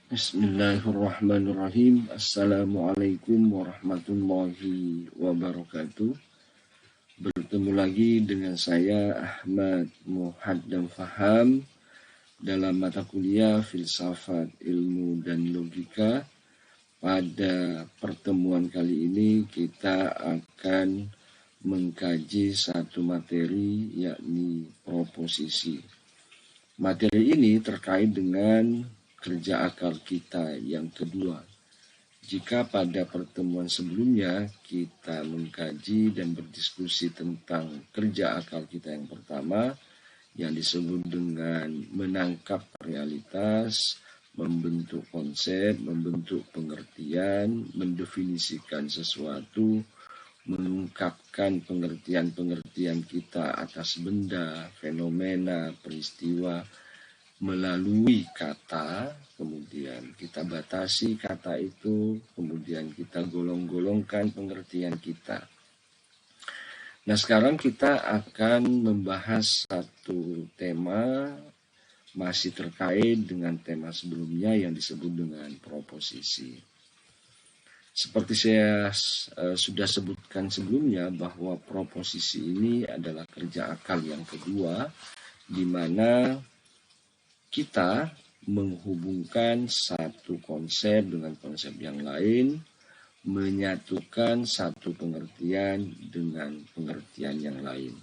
Bismillahirrahmanirrahim. Assalamualaikum warahmatullahi wabarakatuh. Bertemu lagi dengan saya Ahmad Muhaddam Faham dalam mata kuliah Filsafat Ilmu dan Logika. Pada pertemuan kali ini kita akan mengkaji satu materi, yakni proposisi. Materi ini terkait dengan kerja akal kita yang kedua. Jika pada pertemuan sebelumnya kita mengkaji dan berdiskusi tentang kerja akal kita yang pertama, yang disebut dengan menangkap realitas, membentuk konsep, membentuk pengertian, mendefinisikan sesuatu, mengungkapkan pengertian-pengertian kita atas benda, fenomena, peristiwa, melalui kata, kemudian kita batasi kata itu, kemudian kita golong-golongkan pengertian kita. Nah, sekarang kita akan membahas satu tema masih terkait dengan tema sebelumnya yang disebut dengan proposisi. Seperti saya sudah sebutkan sebelumnya bahwa proposisi ini adalah kerja akal yang kedua, di mana kita menghubungkan satu konsep dengan konsep yang lain, menyatukan satu pengertian dengan pengertian yang lain.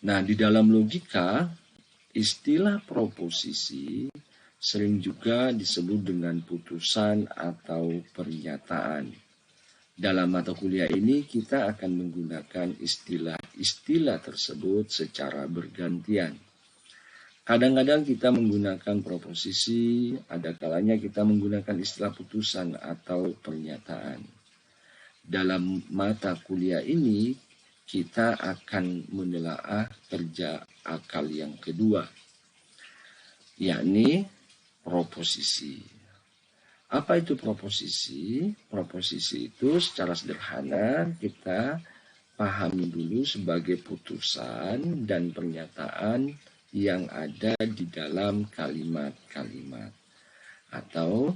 Nah, di dalam logika, istilah proposisi sering juga disebut dengan putusan atau pernyataan. Dalam mata kuliah ini kita akan menggunakan istilah-istilah tersebut secara bergantian. Kadang-kadang kita menggunakan proposisi, ada kalanya kita menggunakan istilah putusan atau pernyataan. Dalam mata kuliah ini, kita akan menelaah kerja akal yang kedua, yakni proposisi. Apa itu proposisi? Proposisi itu secara sederhana kita pahami dulu sebagai putusan dan pernyataan yang ada di dalam kalimat-kalimat. Atau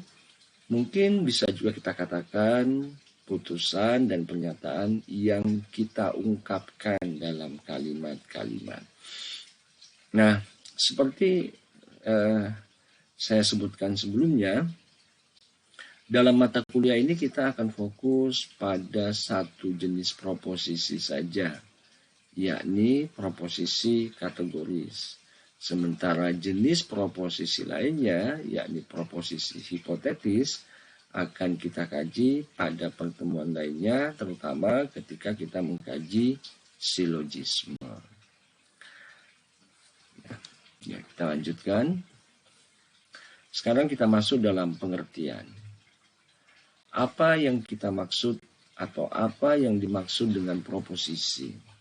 mungkin bisa juga kita katakan putusan dan pernyataan yang kita ungkapkan dalam kalimat-kalimat. Nah, seperti saya sebutkan sebelumnya, dalam mata kuliah ini kita akan fokus pada satu jenis proposisi saja, yakni proposisi kategoris. Sementara jenis proposisi lainnya, yakni proposisi hipotetis, akan kita kaji pada pertemuan lainnya, terutama ketika kita mengkaji silogisme. Ya, kita lanjutkan. Sekarang kita masuk dalam pengertian. Apa yang kita maksud atau apa yang dimaksud dengan proposisi?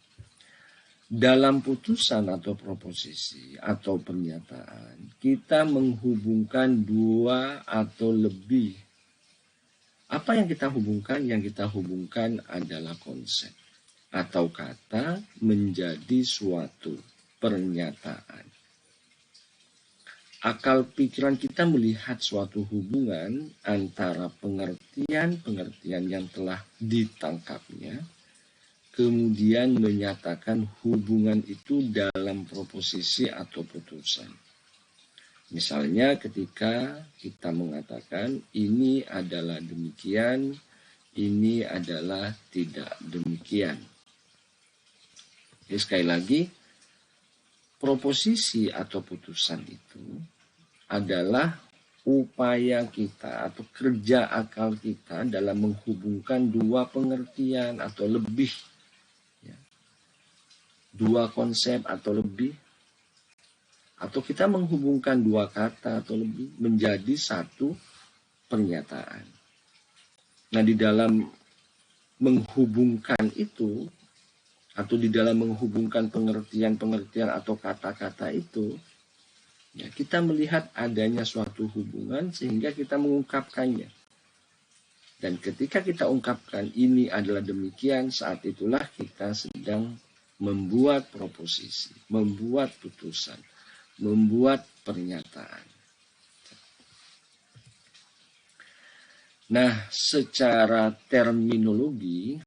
Dalam putusan atau proposisi atau pernyataan, kita menghubungkan dua atau lebih. Apa yang kita hubungkan? Yang kita hubungkan adalah konsep atau kata menjadi suatu pernyataan. Akal pikiran kita melihat suatu hubungan antara pengertian-pengertian yang telah ditangkapnya, kemudian menyatakan hubungan itu dalam proposisi atau putusan. Misalnya ketika kita mengatakan ini adalah demikian, ini adalah tidak demikian. Jadi sekali lagi, proposisi atau putusan itu adalah upaya kita atau kerja akal kita dalam menghubungkan dua pengertian atau lebih, dua konsep atau lebih, atau kita menghubungkan dua kata atau lebih menjadi satu pernyataan. Nah, di dalam menghubungkan itu, atau di dalam menghubungkan pengertian-pengertian atau kata-kata itu, ya, kita melihat adanya suatu hubungan sehingga kita mengungkapkannya. Dan ketika kita ungkapkan ini adalah demikian, saat itulah kita sedang membuat proposisi, membuat putusan, membuat pernyataan. Nah, secara terminologi,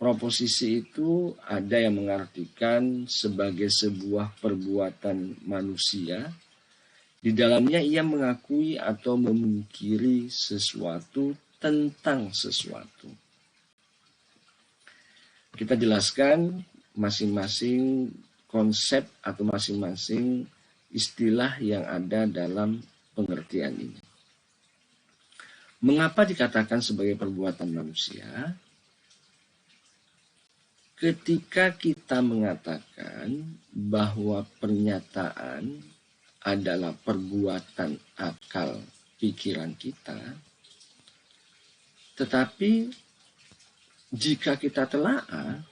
proposisi itu ada yang mengartikan sebagai sebuah perbuatan manusia. Di dalamnya ia mengakui atau memungkiri sesuatu tentang sesuatu. Kita jelaskan masing-masing konsep atau masing-masing istilah yang ada dalam pengertian ini. Mengapa dikatakan sebagai perbuatan manusia? Ketika kita mengatakan bahwa pernyataan adalah perbuatan akal pikiran kita, tetapi jika kita telaah,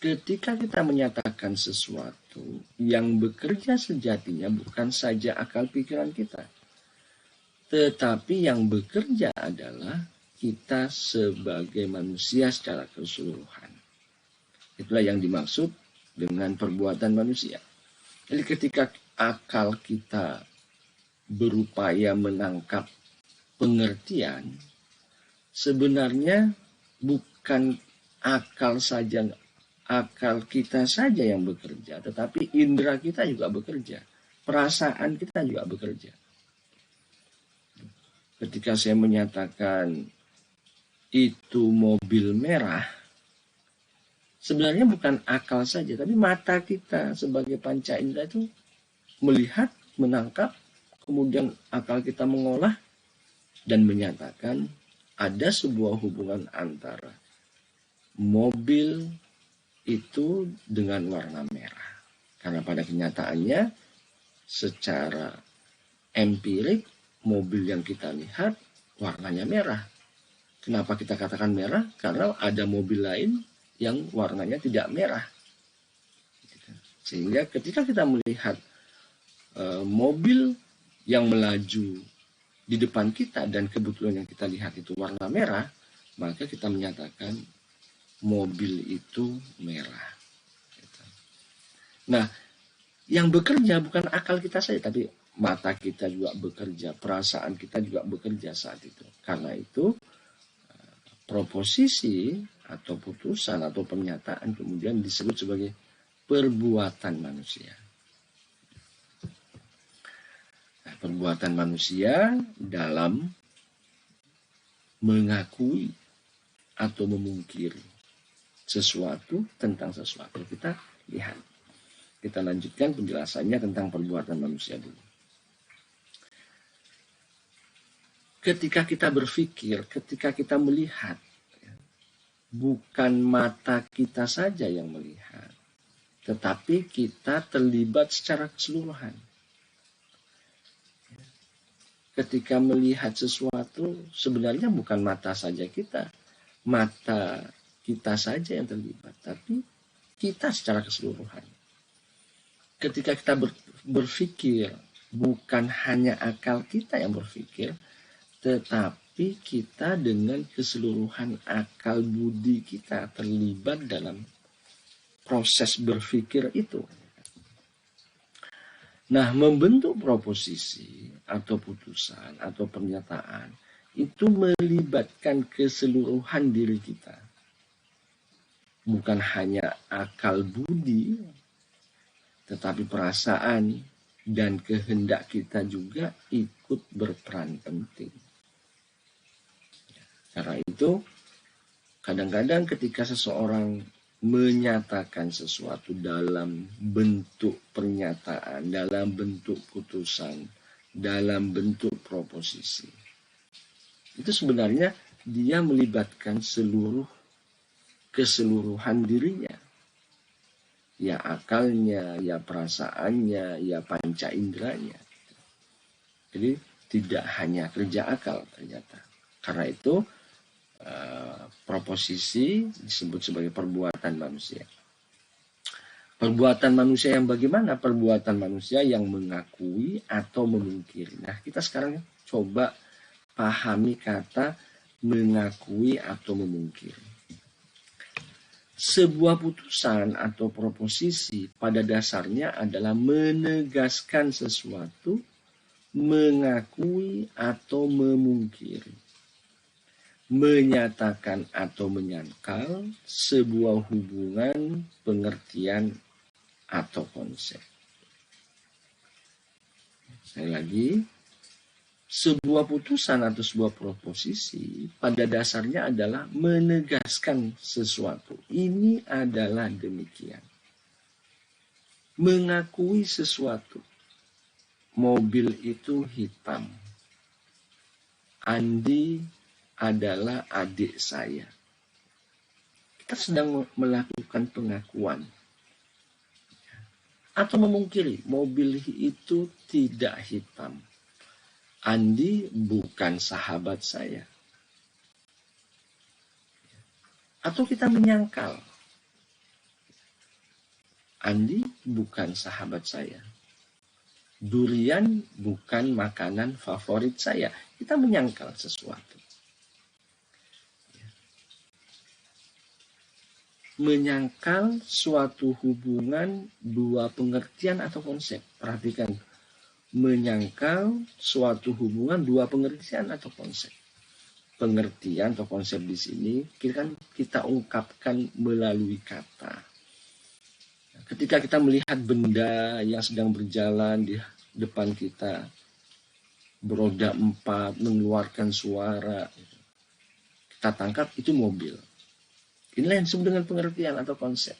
ketika kita menyatakan sesuatu yang bekerja sejatinya bukan saja akal pikiran kita, tetapi yang bekerja adalah kita sebagai manusia secara keseluruhan. Itulah yang dimaksud dengan perbuatan manusia. Jadi ketika akal kita berupaya menangkap pengertian, sebenarnya bukan akal kita saja yang bekerja, tetapi indera kita juga bekerja, perasaan kita juga bekerja. Ketika saya menyatakan itu mobil merah, sebenarnya bukan akal saja, tapi mata kita sebagai panca indera itu melihat, menangkap, kemudian akal kita mengolah dan menyatakan ada sebuah hubungan antara mobil itu dengan warna merah. Karena pada kenyataannya secara empirik mobil yang kita lihat warnanya merah. Kenapa kita katakan merah? Karena ada mobil lain yang warnanya tidak merah. Sehingga ketika kita melihat mobil yang melaju di depan kita dan kebetulan yang kita lihat itu warna merah, maka kita menyatakan mobil itu merah. Nah, yang bekerja bukan akal kita saja, tapi mata kita juga bekerja, perasaan kita juga bekerja saat itu. Karena itu, proposisi atau putusan atau pernyataan kemudian disebut sebagai perbuatan manusia. Nah, perbuatan manusia dalam mengakui atau memungkiri sesuatu tentang sesuatu. Kita lihat. Kita lanjutkan penjelasannya tentang perbuatan manusia dulu. Ketika kita berpikir, ketika kita melihat, bukan mata kita saja yang melihat, tetapi kita terlibat secara keseluruhan. Ketika melihat sesuatu, sebenarnya bukan mata saja mata kita saja yang terlibat, tapi kita secara keseluruhan. Ketika kita berpikir, bukan hanya akal kita yang berpikir, tetapi kita dengan keseluruhan akal budi kita terlibat dalam proses berpikir itu. Nah, membentuk proposisi atau putusan atau pernyataan itu melibatkan keseluruhan diri kita. Bukan hanya akal budi, tetapi perasaan dan kehendak kita juga ikut berperan penting. Karena itu, kadang-kadang ketika seseorang menyatakan sesuatu dalam bentuk pernyataan, dalam bentuk putusan, dalam bentuk proposisi, itu sebenarnya dia melibatkan keseluruhan dirinya. Ya akalnya, ya perasaannya, ya panca inderanya. Jadi tidak hanya kerja akal ternyata. Karena itu proposisi disebut sebagai perbuatan manusia. Perbuatan manusia yang bagaimana? Perbuatan manusia yang mengakui atau memungkiri. Nah, kita sekarang coba pahami kata mengakui atau memungkiri. Sebuah putusan atau proposisi pada dasarnya adalah menegaskan sesuatu, mengakui atau memungkiri, menyatakan atau menyangkal sebuah hubungan, pengertian, atau konsep. Sekali lagi, sebuah putusan atau sebuah proposisi pada dasarnya adalah menegaskan sesuatu. Ini adalah demikian. Mengakui sesuatu. Mobil itu hitam. Andi adalah adik saya. Kita sedang melakukan pengakuan. Atau memungkiri, mobil itu tidak hitam. Andi bukan sahabat saya. Atau kita menyangkal. Andi bukan sahabat saya. Durian bukan makanan favorit saya. Kita menyangkal sesuatu. Menyangkal suatu hubungan, dua pengertian atau konsep. Perhatikan. Menyangkal suatu hubungan, dua pengertian atau konsep. Pengertian atau konsep di sini kita ungkapkan melalui kata. Ketika kita melihat benda yang sedang berjalan di depan kita, beroda 4, mengeluarkan suara, kita tangkap itu mobil. Inilah yang disebut dengan pengertian atau konsep.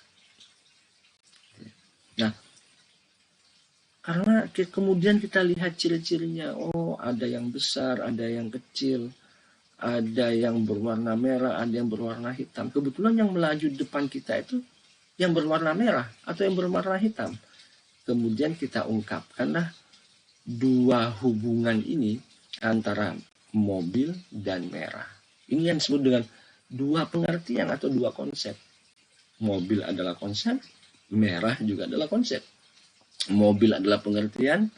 Nah, karena kemudian kita lihat ciri-cirinya, oh ada yang besar, ada yang kecil, ada yang berwarna merah, ada yang berwarna hitam. Kebetulan yang melaju di depan kita itu yang berwarna merah atau yang berwarna hitam. Kemudian kita ungkapkanlah dua hubungan ini antara mobil dan merah. Ini yang disebut dengan dua pengertian atau dua konsep. Mobil adalah konsep, merah juga adalah konsep. Mobil adalah pengertian,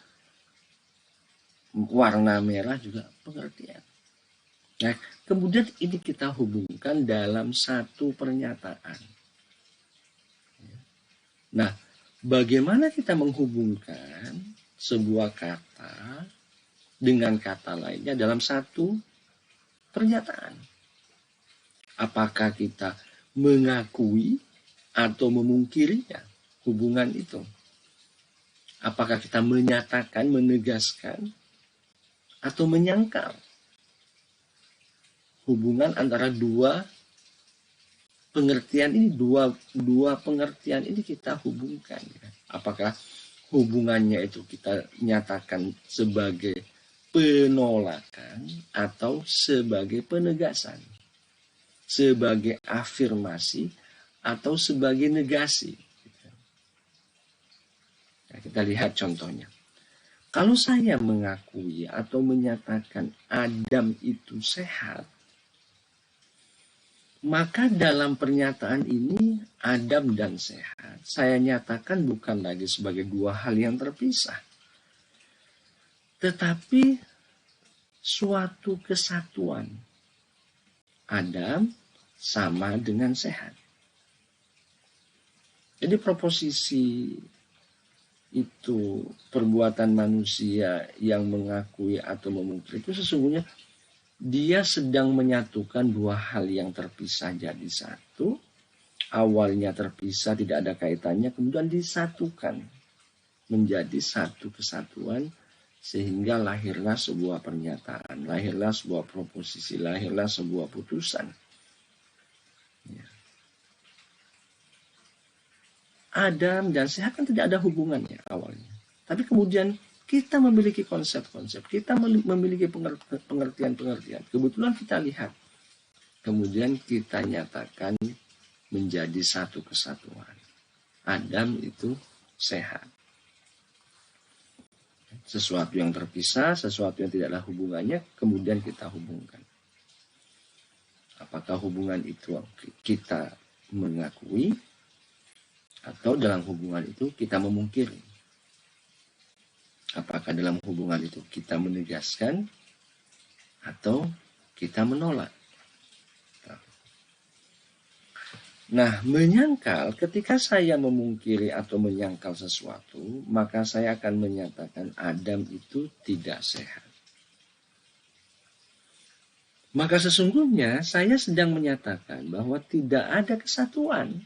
warna merah juga pengertian. Nah, kemudian ini kita hubungkan dalam satu pernyataan. Nah, bagaimana kita menghubungkan sebuah kata dengan kata lainnya dalam satu pernyataan? Apakah kita mengakui atau memungkirinya hubungan itu? Apakah kita menyatakan, menegaskan, atau menyangkal hubungan antara dua pengertian ini, dua pengertian ini kita hubungkan. Apakah hubungannya itu kita nyatakan sebagai penolakan atau sebagai penegasan, sebagai afirmasi atau sebagai negasi. Nah, kita lihat contohnya. Kalau saya mengakui atau menyatakan Adam itu sehat, maka dalam pernyataan ini Adam dan sehat saya nyatakan bukan lagi sebagai dua hal yang terpisah, tetapi suatu kesatuan. Adam sama dengan sehat. Jadi proposisi itu perbuatan manusia yang mengakui atau memungkiri itu sesungguhnya dia sedang menyatukan dua hal yang terpisah jadi satu. Awalnya terpisah, tidak ada kaitannya, kemudian disatukan menjadi satu kesatuan, sehingga lahirlah sebuah pernyataan, lahirlah sebuah proposisi, lahirlah sebuah putusan. Ya. Adam dan sehat kan tidak ada hubungannya awalnya. Tapi kemudian kita memiliki konsep-konsep, kita memiliki pengertian-pengertian. Kebetulan kita lihat, kemudian kita nyatakan menjadi satu kesatuan. Adam itu sehat. Sesuatu yang terpisah, sesuatu yang tidak ada hubungannya, kemudian kita hubungkan. Apakah hubungan itu kita mengakui, atau dalam hubungan itu kita memungkiri? Apakah dalam hubungan itu kita menegaskan atau kita menolak? Nah, menyangkal, ketika saya memungkiri atau menyangkal sesuatu, maka saya akan menyatakan Adam itu tidak sehat. Maka sesungguhnya saya sedang menyatakan bahwa tidak ada kesatuan.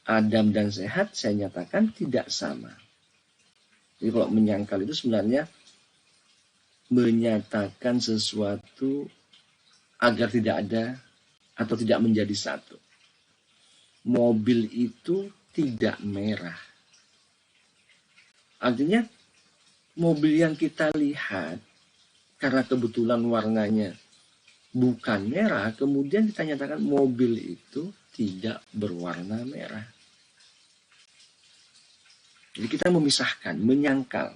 Adam dan sehat saya nyatakan tidak sama. Jadi kalau menyangkal itu sebenarnya menyatakan sesuatu agar tidak ada atau tidak menjadi satu. Mobil itu tidak merah. Artinya mobil yang kita lihat karena kebetulan warnanya bukan merah, kemudian kita nyatakan mobil itu tidak berwarna merah. Jadi kita memisahkan, menyangkal.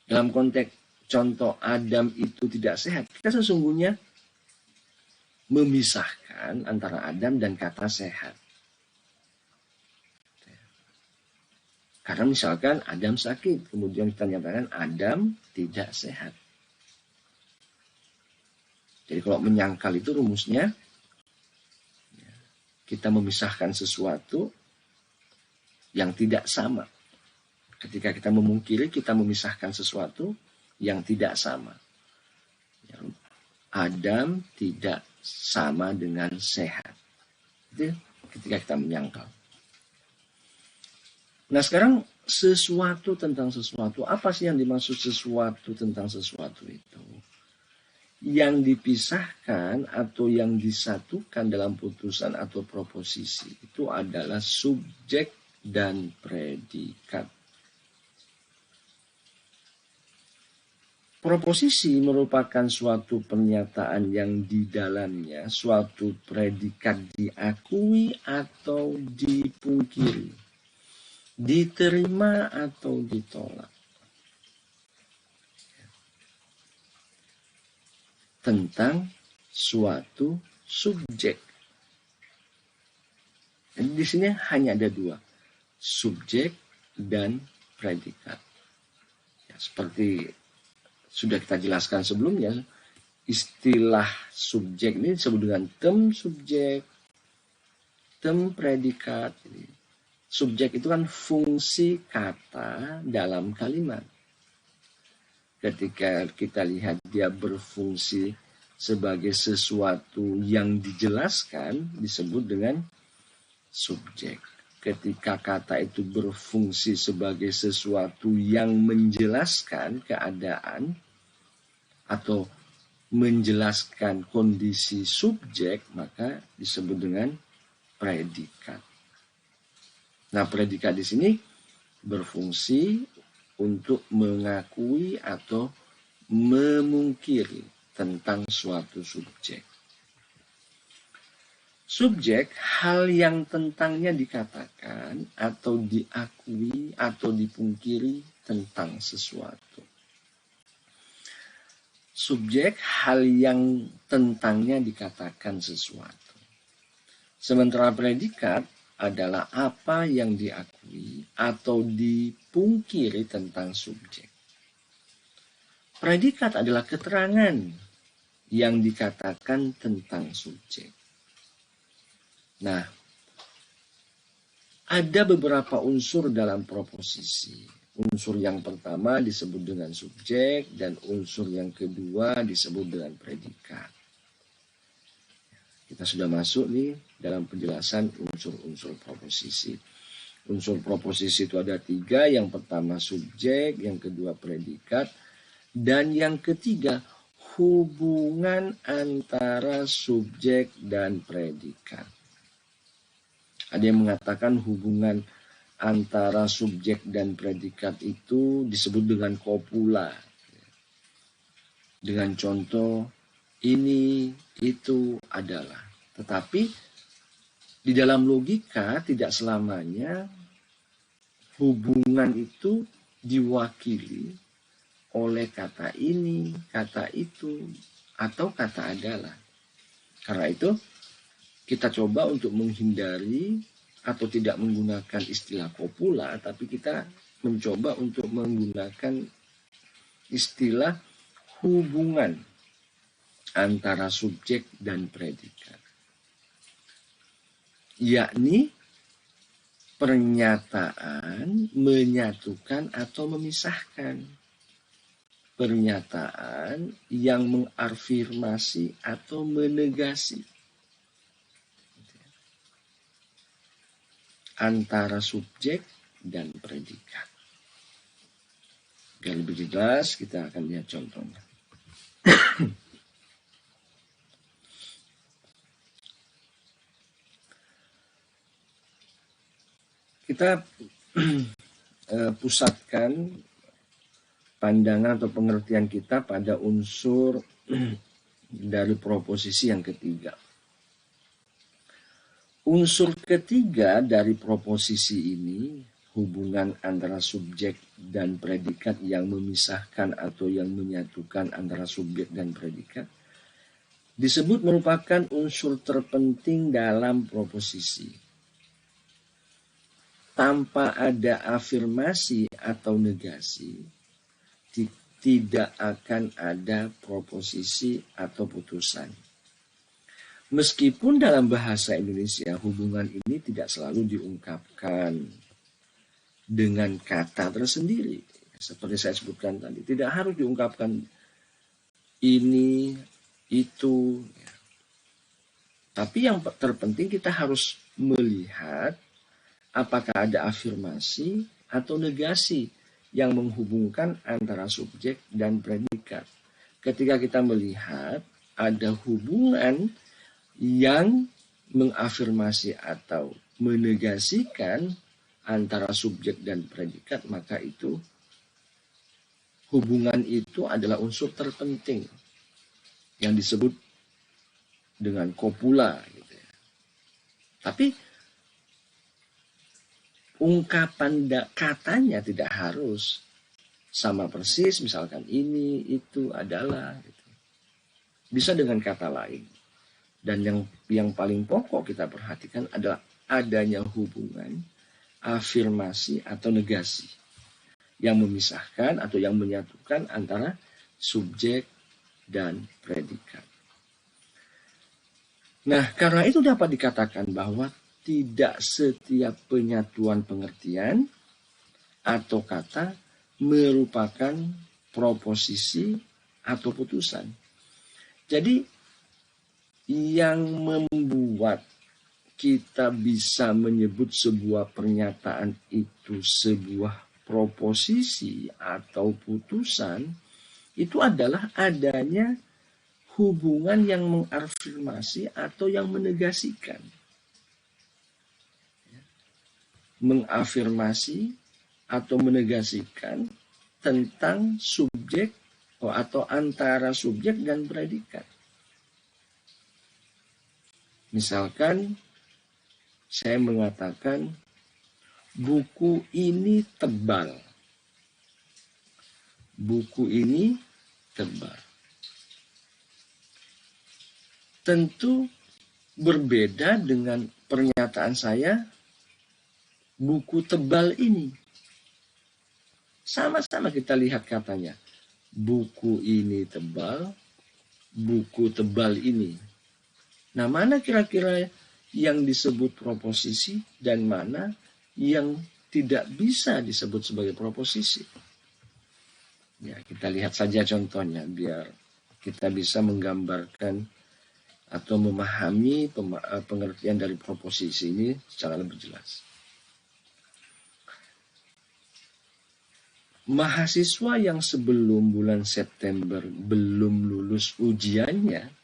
Dalam konteks contoh Adam itu tidak sehat, kita sesungguhnya memisahkan antara Adam dan kata sehat. Karena misalkan Adam sakit, kemudian kita nyatakan Adam tidak sehat. Jadi kalau menyangkal itu rumusnya, kita memisahkan sesuatu yang tidak sama. Ketika kita memungkiri, kita memisahkan sesuatu yang tidak sama. Adam tidak sama dengan sehat. Itu ketika kita menyangkal. Nah sekarang sesuatu tentang sesuatu. Apa sih yang dimaksud sesuatu tentang sesuatu itu? Yang dipisahkan atau yang disatukan dalam putusan atau proposisi itu adalah subjek dan predikat. Proposisi merupakan suatu pernyataan yang di dalamnya suatu predikat diakui atau dipungkiri, diterima atau ditolak. Tentang suatu subjek. Jadi di sini hanya ada dua, subjek dan predikat. Ya, seperti sudah kita jelaskan sebelumnya, istilah subjek ini disebut dengan term subjek, term predikat. Subjek itu kan fungsi kata dalam kalimat. Ketika kita lihat dia berfungsi sebagai sesuatu yang dijelaskan, disebut dengan subjek. Ketika kata itu berfungsi sebagai sesuatu yang menjelaskan keadaan atau menjelaskan kondisi subjek, maka disebut dengan predikat. Nah, predikat di sini berfungsi untuk mengakui atau memungkiri tentang suatu subjek. Subjek, hal yang tentangnya dikatakan atau diakui atau dipungkiri tentang sesuatu. Subjek, hal yang tentangnya dikatakan sesuatu. Sementara predikat adalah apa yang diakui atau dipungkiri tentang subjek. Predikat adalah keterangan yang dikatakan tentang subjek. Nah, ada beberapa unsur dalam proposisi. Unsur yang pertama disebut dengan subjek dan unsur yang kedua disebut dengan predikat. Kita sudah masuk nih dalam penjelasan unsur-unsur proposisi. Unsur proposisi itu ada 3. Yang pertama subjek, yang kedua predikat, dan yang ketiga hubungan antara subjek dan predikat. Ada yang mengatakan hubungan antara subjek dan predikat itu disebut dengan kopula. Dengan contoh ini, itu, adalah. Tetapi di dalam logika tidak selamanya hubungan itu diwakili oleh kata ini, kata itu, atau kata adalah. Karena itu kita coba untuk menghindari atau tidak menggunakan istilah kopula, tapi kita mencoba untuk menggunakan istilah hubungan antara subjek dan predikat, yakni pernyataan menyatukan atau memisahkan, pernyataan yang mengafirmasi atau menegasi antara subjek dan predikat. Biar lebih jelas, kita akan lihat contohnya. Kita pusatkan pandangan atau pengertian kita pada unsur dari proposisi yang ketiga. Unsur ketiga dari proposisi ini, hubungan antara subjek dan predikat yang memisahkan atau yang menyatukan antara subjek dan predikat, disebut merupakan unsur terpenting dalam proposisi. Tanpa ada afirmasi atau negasi, tidak akan ada proposisi atau putusan. Meskipun dalam bahasa Indonesia hubungan ini tidak selalu diungkapkan dengan kata tersendiri. Seperti saya sebutkan tadi, tidak harus diungkapkan ini, itu. Tapi yang terpenting kita harus melihat apakah ada afirmasi atau negasi yang menghubungkan antara subjek dan predikat. Ketika kita melihat ada hubungan yang mengafirmasi atau menegasikan antara subjek dan predikat, maka itu hubungan itu adalah unsur terpenting yang disebut dengan kopula. Gitu ya. Tapi ungkapan katanya tidak harus sama persis, misalkan ini, itu, adalah. Gitu. Bisa dengan kata lain. Dan yang paling pokok kita perhatikan adalah adanya hubungan, afirmasi atau negasi yang memisahkan atau yang menyatukan antara subjek dan predikat. Nah, karena itu dapat dikatakan bahwa tidak setiap penyatuan pengertian atau kata merupakan proposisi atau putusan. Jadi yang membuat kita bisa menyebut sebuah pernyataan itu sebuah proposisi atau putusan itu adalah adanya hubungan yang mengafirmasi atau yang menegasikan. Mengafirmasi atau menegasikan tentang subjek atau antara subjek dan predikat. Misalkan saya mengatakan buku ini tebal. Buku ini tebal. Tentu berbeda dengan pernyataan saya buku tebal ini. Sama-sama kita lihat katanya. Buku ini tebal, buku tebal ini. Nah, mana kira-kira yang disebut proposisi dan mana yang tidak bisa disebut sebagai proposisi? Ya, kita lihat saja contohnya biar kita bisa menggambarkan atau memahami pengertian dari proposisi ini secara lebih jelas. Mahasiswa yang sebelum bulan September belum lulus ujiannya,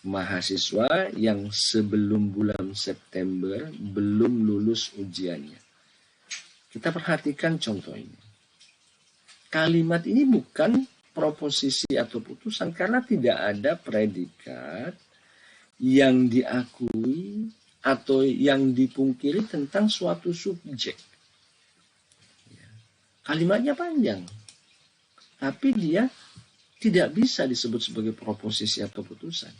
mahasiswa yang sebelum bulan September belum lulus ujiannya. Kita perhatikan contoh ini. Kalimat ini bukan proposisi atau putusan karena tidak ada predikat yang diakui atau yang dipungkiri tentang suatu subjek. Kalimatnya panjang, tapi dia tidak bisa disebut sebagai proposisi atau putusan.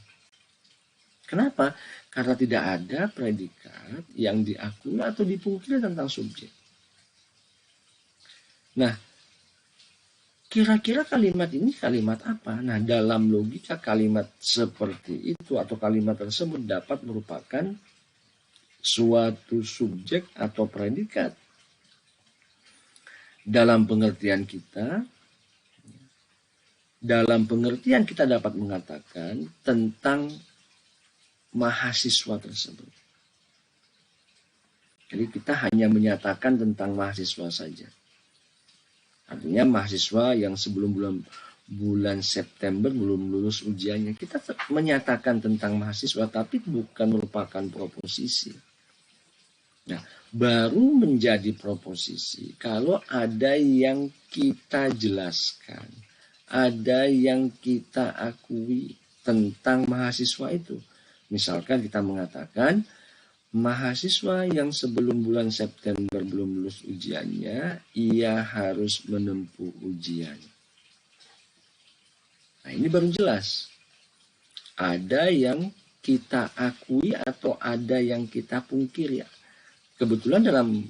Kenapa? Karena tidak ada predikat yang diakui atau dipungkiri tentang subjek. Nah, kira-kira kalimat ini kalimat apa? Nah, dalam logika kalimat seperti itu atau kalimat tersebut dapat merupakan suatu subjek atau predikat. Dalam pengertian kita dapat mengatakan tentang mahasiswa tersebut. Jadi kita hanya menyatakan tentang mahasiswa saja. Artinya mahasiswa yang sebelum bulan September belum lulus ujiannya. Kita menyatakan tentang mahasiswa tapi bukan merupakan proposisi. Nah, baru menjadi proposisi kalau ada yang kita jelaskan, ada yang kita akui tentang mahasiswa itu. Misalkan kita mengatakan mahasiswa yang sebelum bulan September belum lulus ujiannya, ia harus menempuh ujian. Nah, ini baru jelas. Ada yang kita akui atau ada yang kita pungkiri. Kebetulan dalam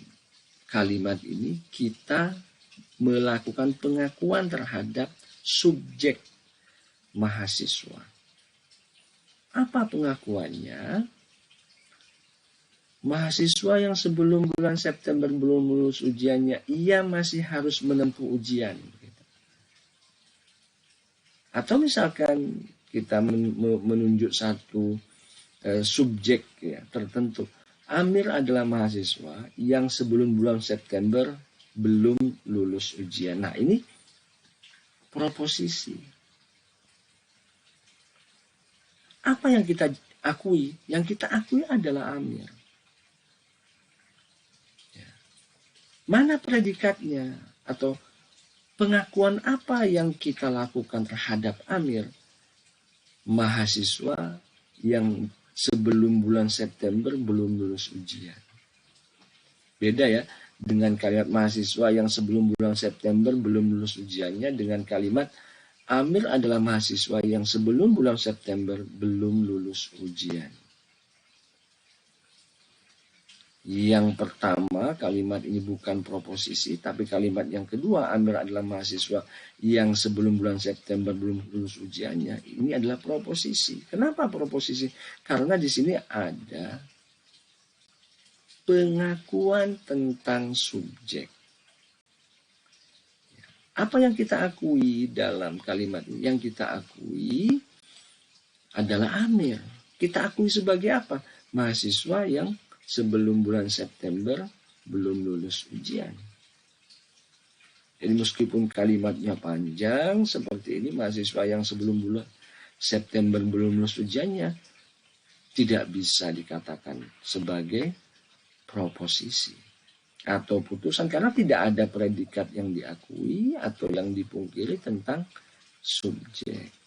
kalimat ini kita melakukan pengakuan terhadap subjek mahasiswa. Apa pengakuannya? Mahasiswa yang sebelum bulan September belum lulus ujiannya, ia masih harus menempuh ujian. Atau misalkan kita menunjuk satu subjek ya, tertentu. Amir adalah mahasiswa yang sebelum bulan September belum lulus ujian. Nah, ini proposisi. Apa yang kita akui? Yang kita akui adalah Amir. Mana predikatnya atau pengakuan apa yang kita lakukan terhadap Amir, mahasiswa yang sebelum bulan September belum lulus ujian. Beda ya dengan kalimat mahasiswa yang sebelum bulan September belum lulus ujiannya dengan kalimat Amir adalah mahasiswa yang sebelum bulan September belum lulus ujian. Yang pertama, kalimat ini bukan proposisi, tapi kalimat yang kedua, Amir adalah mahasiswa yang sebelum bulan September belum lulus ujiannya. Ini adalah proposisi. Kenapa proposisi? Karena di sini ada pengakuan tentang subjek. Apa yang kita akui dalam kalimat ini? Yang kita akui adalah Amir. Kita akui sebagai apa? Mahasiswa yang sebelum bulan September belum lulus ujian. Jadi meskipun kalimatnya panjang seperti ini, mahasiswa yang sebelum bulan September belum lulus ujiannya tidak bisa dikatakan sebagai proposisi atau putusan karena tidak ada predikat yang diakui atau yang dipungkiri tentang subjek.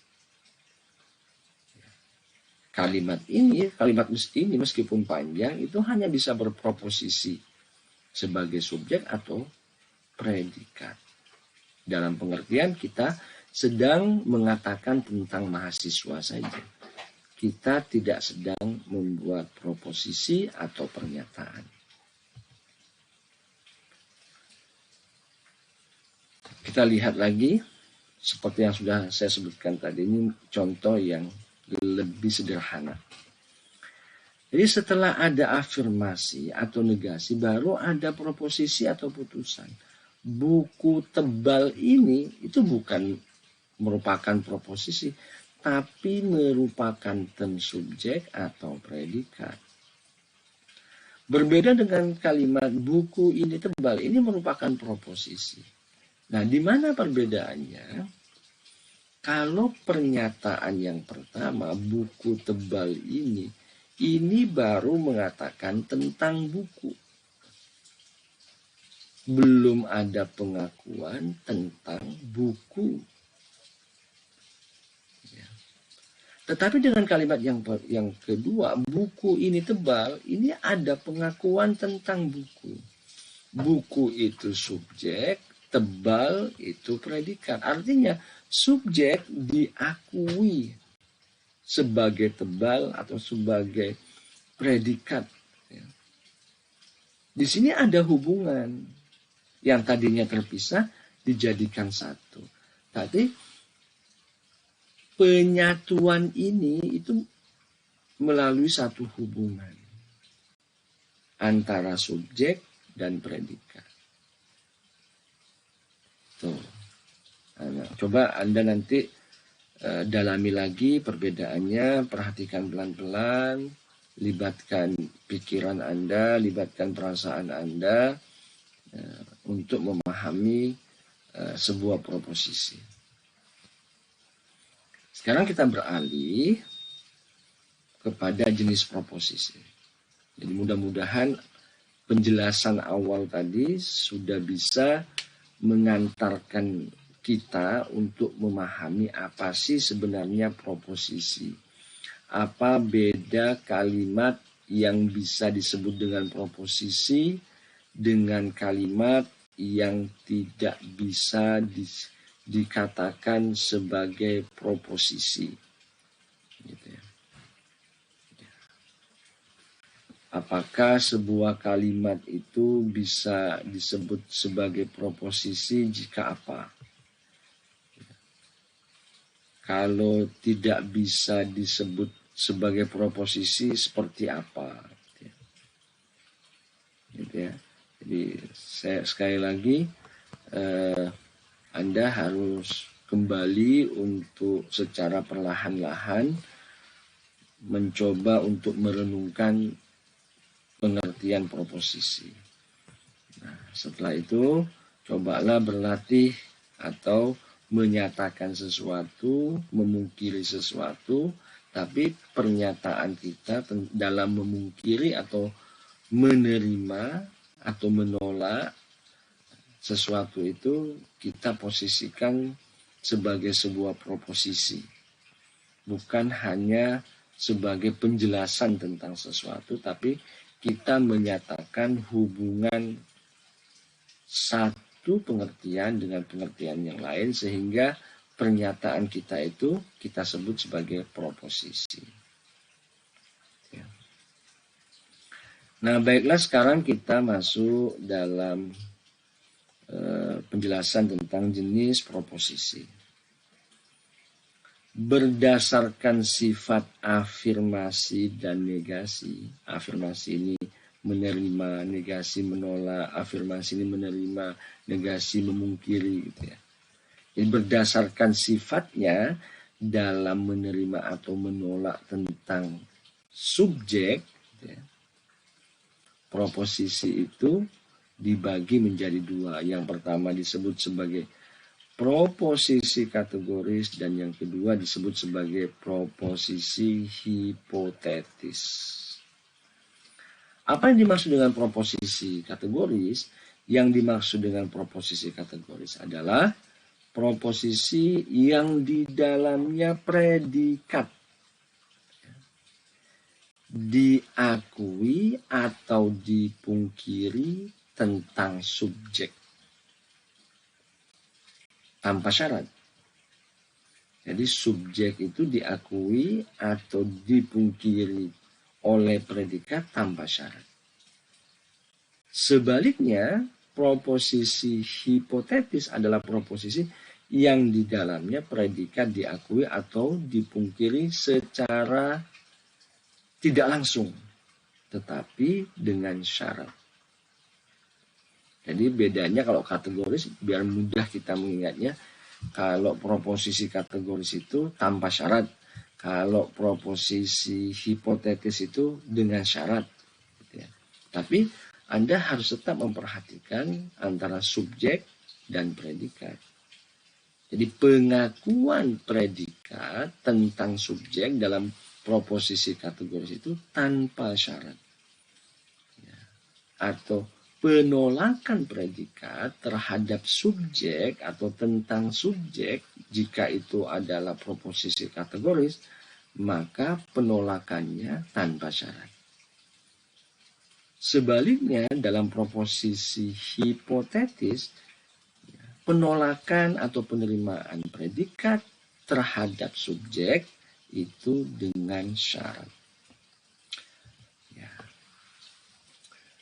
Kalimat ini meskipun panjang itu hanya bisa berproposisi sebagai subjek atau predikat. Dalam pengertian kita sedang mengatakan tentang mahasiswa saja. Kita tidak sedang membuat proposisi atau pernyataan. Kita lihat lagi seperti yang sudah saya sebutkan tadi, ini contoh yang lebih sederhana. Jadi setelah ada afirmasi atau negasi, baru ada proposisi atau putusan. Buku tebal ini itu bukan merupakan proposisi, tapi merupakan subjek atau predikat. Berbeda dengan kalimat buku ini tebal, ini merupakan proposisi. Nah, di mana perbedaannya? Kalau pernyataan yang pertama, buku tebal ini baru mengatakan tentang buku. Belum ada pengakuan tentang buku. Ya. Tetapi dengan kalimat yang kedua, buku ini tebal, ini ada pengakuan tentang buku. Buku itu subjek, tebal itu predikat. Artinya, subjek diakui sebagai tebal atau sebagai predikat. Di sini ada hubungan yang tadinya terpisah dijadikan satu. Tapi penyatuan ini itu melalui satu hubungan antara subjek dan predikat. Tuh. Nah, coba Anda nanti dalami lagi perbedaannya, perhatikan pelan-pelan, libatkan pikiran Anda, libatkan perasaan Anda untuk memahami sebuah proposisi. Sekarang kita beralih kepada jenis proposisi. Jadi mudah-mudahan penjelasan awal tadi sudah bisa mengantarkan kita untuk memahami apa sih sebenarnya proposisi. Apa beda kalimat yang bisa disebut dengan proposisi dengan kalimat yang tidak bisa dikatakan sebagai proposisi. Gitu ya. Apakah sebuah kalimat itu bisa disebut sebagai proposisi jika apa? Kalau tidak bisa disebut sebagai proposisi seperti apa? Gitu ya. Jadi saya sekali lagi Anda harus kembali untuk secara perlahan-lahan mencoba untuk merenungkan pengertian proposisi. Nah, setelah itu cobalah berlatih atau menyatakan sesuatu, memungkiri sesuatu, tapi pernyataan kita dalam memungkiri atau menerima atau menolak sesuatu itu kita posisikan sebagai sebuah proposisi. Bukan hanya sebagai penjelasan tentang sesuatu, tapi kita menyatakan hubungan satu pengertian dengan pengertian yang lain sehingga pernyataan kita itu kita sebut sebagai proposisi. Ya. Nah, baiklah sekarang kita masuk dalam penjelasan tentang jenis proposisi. Berdasarkan sifat afirmasi dan negasi. Afirmasi ini menerima, negasi menolak, afirmasi ini menerima, negasi memungkiri gitu ya. Jadi berdasarkan sifatnya dalam menerima atau menolak tentang subjek gitu ya, proposisi itu dibagi menjadi dua. Yang pertama disebut sebagai proposisi kategoris dan yang kedua disebut sebagai proposisi hipotetis. Apa yang dimaksud dengan proposisi kategoris? Yang dimaksud dengan proposisi kategoris adalah proposisi yang di dalamnya predikat diakui atau dipungkiri tentang subjek tanpa syarat. Jadi subjek itu diakui atau dipungkiri oleh predikat tanpa syarat. Sebaliknya, proposisi hipotetis adalah proposisi yang di dalamnya predikat diakui atau dipungkiri secara tidak langsung, tetapi dengan syarat. Jadi bedanya kalau kategoris, biar mudah kita mengingatnya, kalau proposisi kategoris itu tanpa syarat, kalau proposisi hipotetis itu dengan syarat. Gitu ya. Tapi Anda harus tetap memperhatikan antara subjek dan predikat. Jadi pengakuan predikat tentang subjek dalam proposisi kategoris itu tanpa syarat. Ya. Atau penolakan predikat terhadap subjek atau tentang subjek, jika itu adalah proposisi kategoris, maka penolakannya tanpa syarat. Sebaliknya, dalam proposisi hipotetis, penolakan atau penerimaan predikat terhadap subjek itu dengan syarat.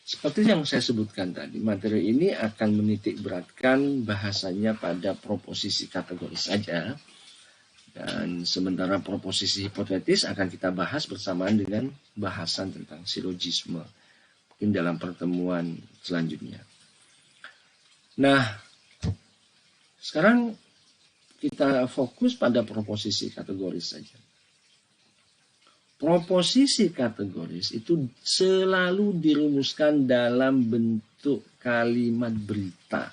Seperti yang saya sebutkan tadi, materi ini akan menitik beratkan bahasanya pada proposisi kategoris saja. Dan sementara proposisi hipotetis akan kita bahas bersamaan dengan bahasan tentang silogisme. Mungkin dalam pertemuan selanjutnya. Nah, sekarang kita fokus pada proposisi kategoris saja. Proposisi kategoris itu selalu dirumuskan dalam bentuk kalimat berita.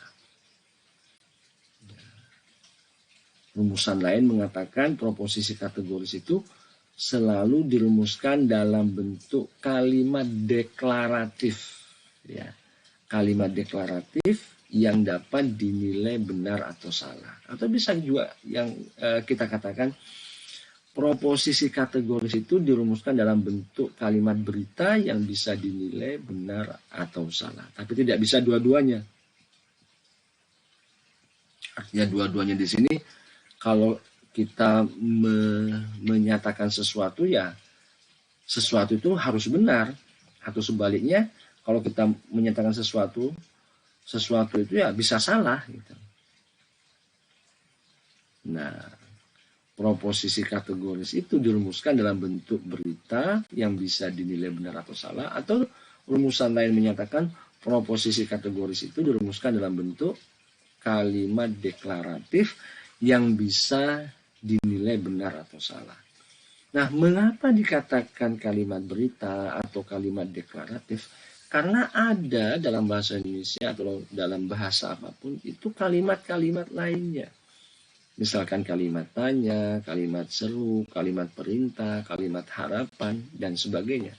Rumusan lain mengatakan proposisi kategoris itu selalu dirumuskan dalam bentuk kalimat deklaratif. Ya, kalimat deklaratif yang dapat dinilai benar atau salah. Atau bisa juga yang kita katakan proposisi kategoris itu dirumuskan dalam bentuk kalimat berita yang bisa dinilai benar atau salah. Tapi tidak bisa dua-duanya. Artinya dua-duanya di sini, kalau kita menyatakan sesuatu, ya sesuatu itu harus benar. Atau sebaliknya, kalau kita menyatakan sesuatu itu ya bisa salah. Gitu. Nah, proposisi kategoris itu dirumuskan dalam bentuk berita yang bisa dinilai benar atau salah, atau rumusan lain menyatakan proposisi kategoris itu dirumuskan dalam bentuk kalimat deklaratif yang bisa dinilai benar atau salah. Nah, mengapa dikatakan kalimat berita atau kalimat deklaratif? Karena ada dalam bahasa Indonesia atau dalam bahasa apapun itu kalimat-kalimat lainnya. Misalkan kalimat tanya, kalimat seru, kalimat perintah, kalimat harapan, dan sebagainya.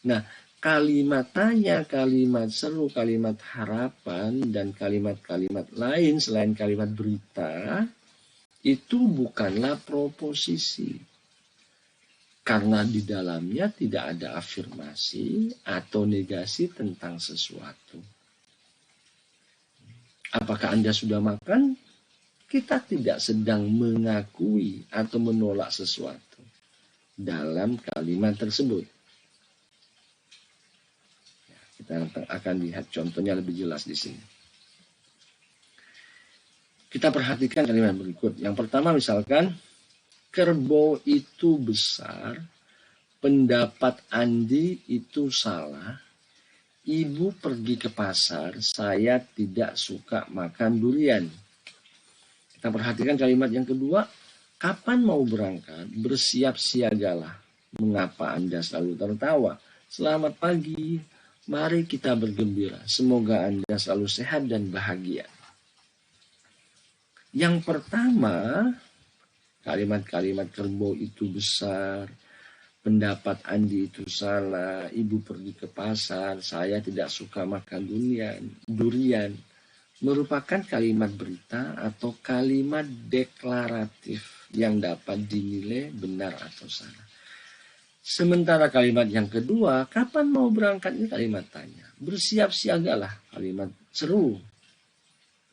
Nah, kalimat tanya, kalimat seru, kalimat harapan, dan kalimat-kalimat lain selain kalimat berita, itu bukanlah proposisi. Karena di dalamnya tidak ada afirmasi atau negasi tentang sesuatu. Apakah Anda sudah makan? Kita tidak sedang mengakui atau menolak sesuatu dalam kalimat tersebut. Kita akan lihat contohnya lebih jelas di sini. Kita perhatikan kalimat berikut. Yang pertama misalkan, kerbau itu besar, pendapat Andi itu salah, ibu pergi ke pasar, saya tidak suka makan durian. Kita perhatikan kalimat yang kedua, kapan mau berangkat? Bersiap siagalah. Mengapa Anda selalu tertawa? Selamat pagi, mari kita bergembira. Semoga Anda selalu sehat dan bahagia. Yang pertama, kalimat-kalimat kerbau itu besar, pendapat Andi itu salah, ibu pergi ke pasar, saya tidak suka makan durian. Merupakan kalimat berita atau kalimat deklaratif yang dapat dinilai benar atau salah. Sementara kalimat yang kedua, kapan mau berangkat, ini kalimat tanya. Bersiap siagalah, kalimat seru.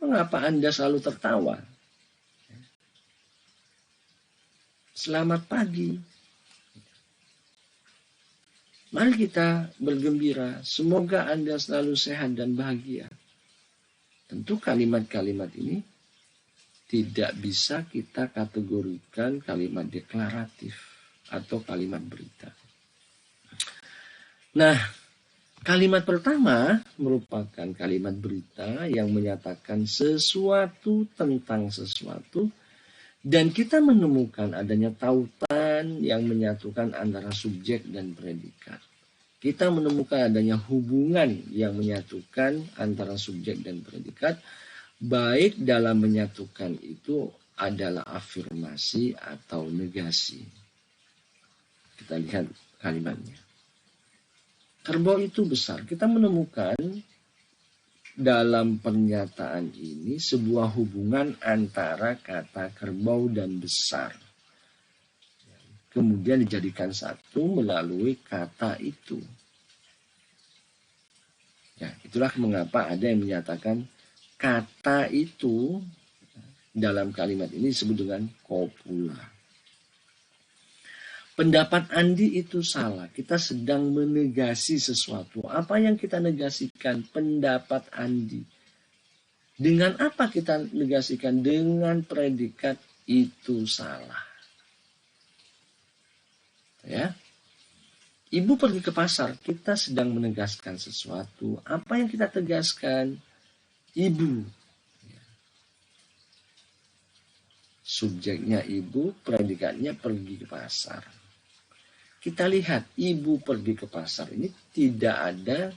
Mengapa Anda selalu tertawa? Selamat pagi. Mari kita bergembira, semoga Anda selalu sehat dan bahagia. Tentu kalimat-kalimat ini tidak bisa kita kategorikan kalimat deklaratif atau kalimat berita. Nah, kalimat pertama merupakan kalimat berita yang menyatakan sesuatu tentang sesuatu, dan kita menemukan adanya tautan yang menyatukan antara subjek dan predikat. Kita menemukan adanya hubungan yang menyatukan antara subjek dan predikat, baik dalam menyatukan itu adalah afirmasi atau negasi. Kita lihat kalimatnya. Kerbau itu besar. Kita menemukan dalam pernyataan ini sebuah hubungan antara kata kerbau dan besar. Kemudian dijadikan satu melalui kata itu. Ya, itulah mengapa ada yang menyatakan kata itu dalam kalimat ini disebut dengan kopula. Pendapat Andi itu salah. Kita sedang menegasi sesuatu. Apa yang kita negasikan? Pendapat Andi. Dengan apa kita negasikan? Dengan predikat itu salah. Ya. Ibu pergi ke pasar, kita sedang menegaskan sesuatu. Apa yang kita tegaskan? Ibu. Subjeknya ibu, predikatnya pergi ke pasar. Kita lihat ibu pergi ke pasar ini tidak ada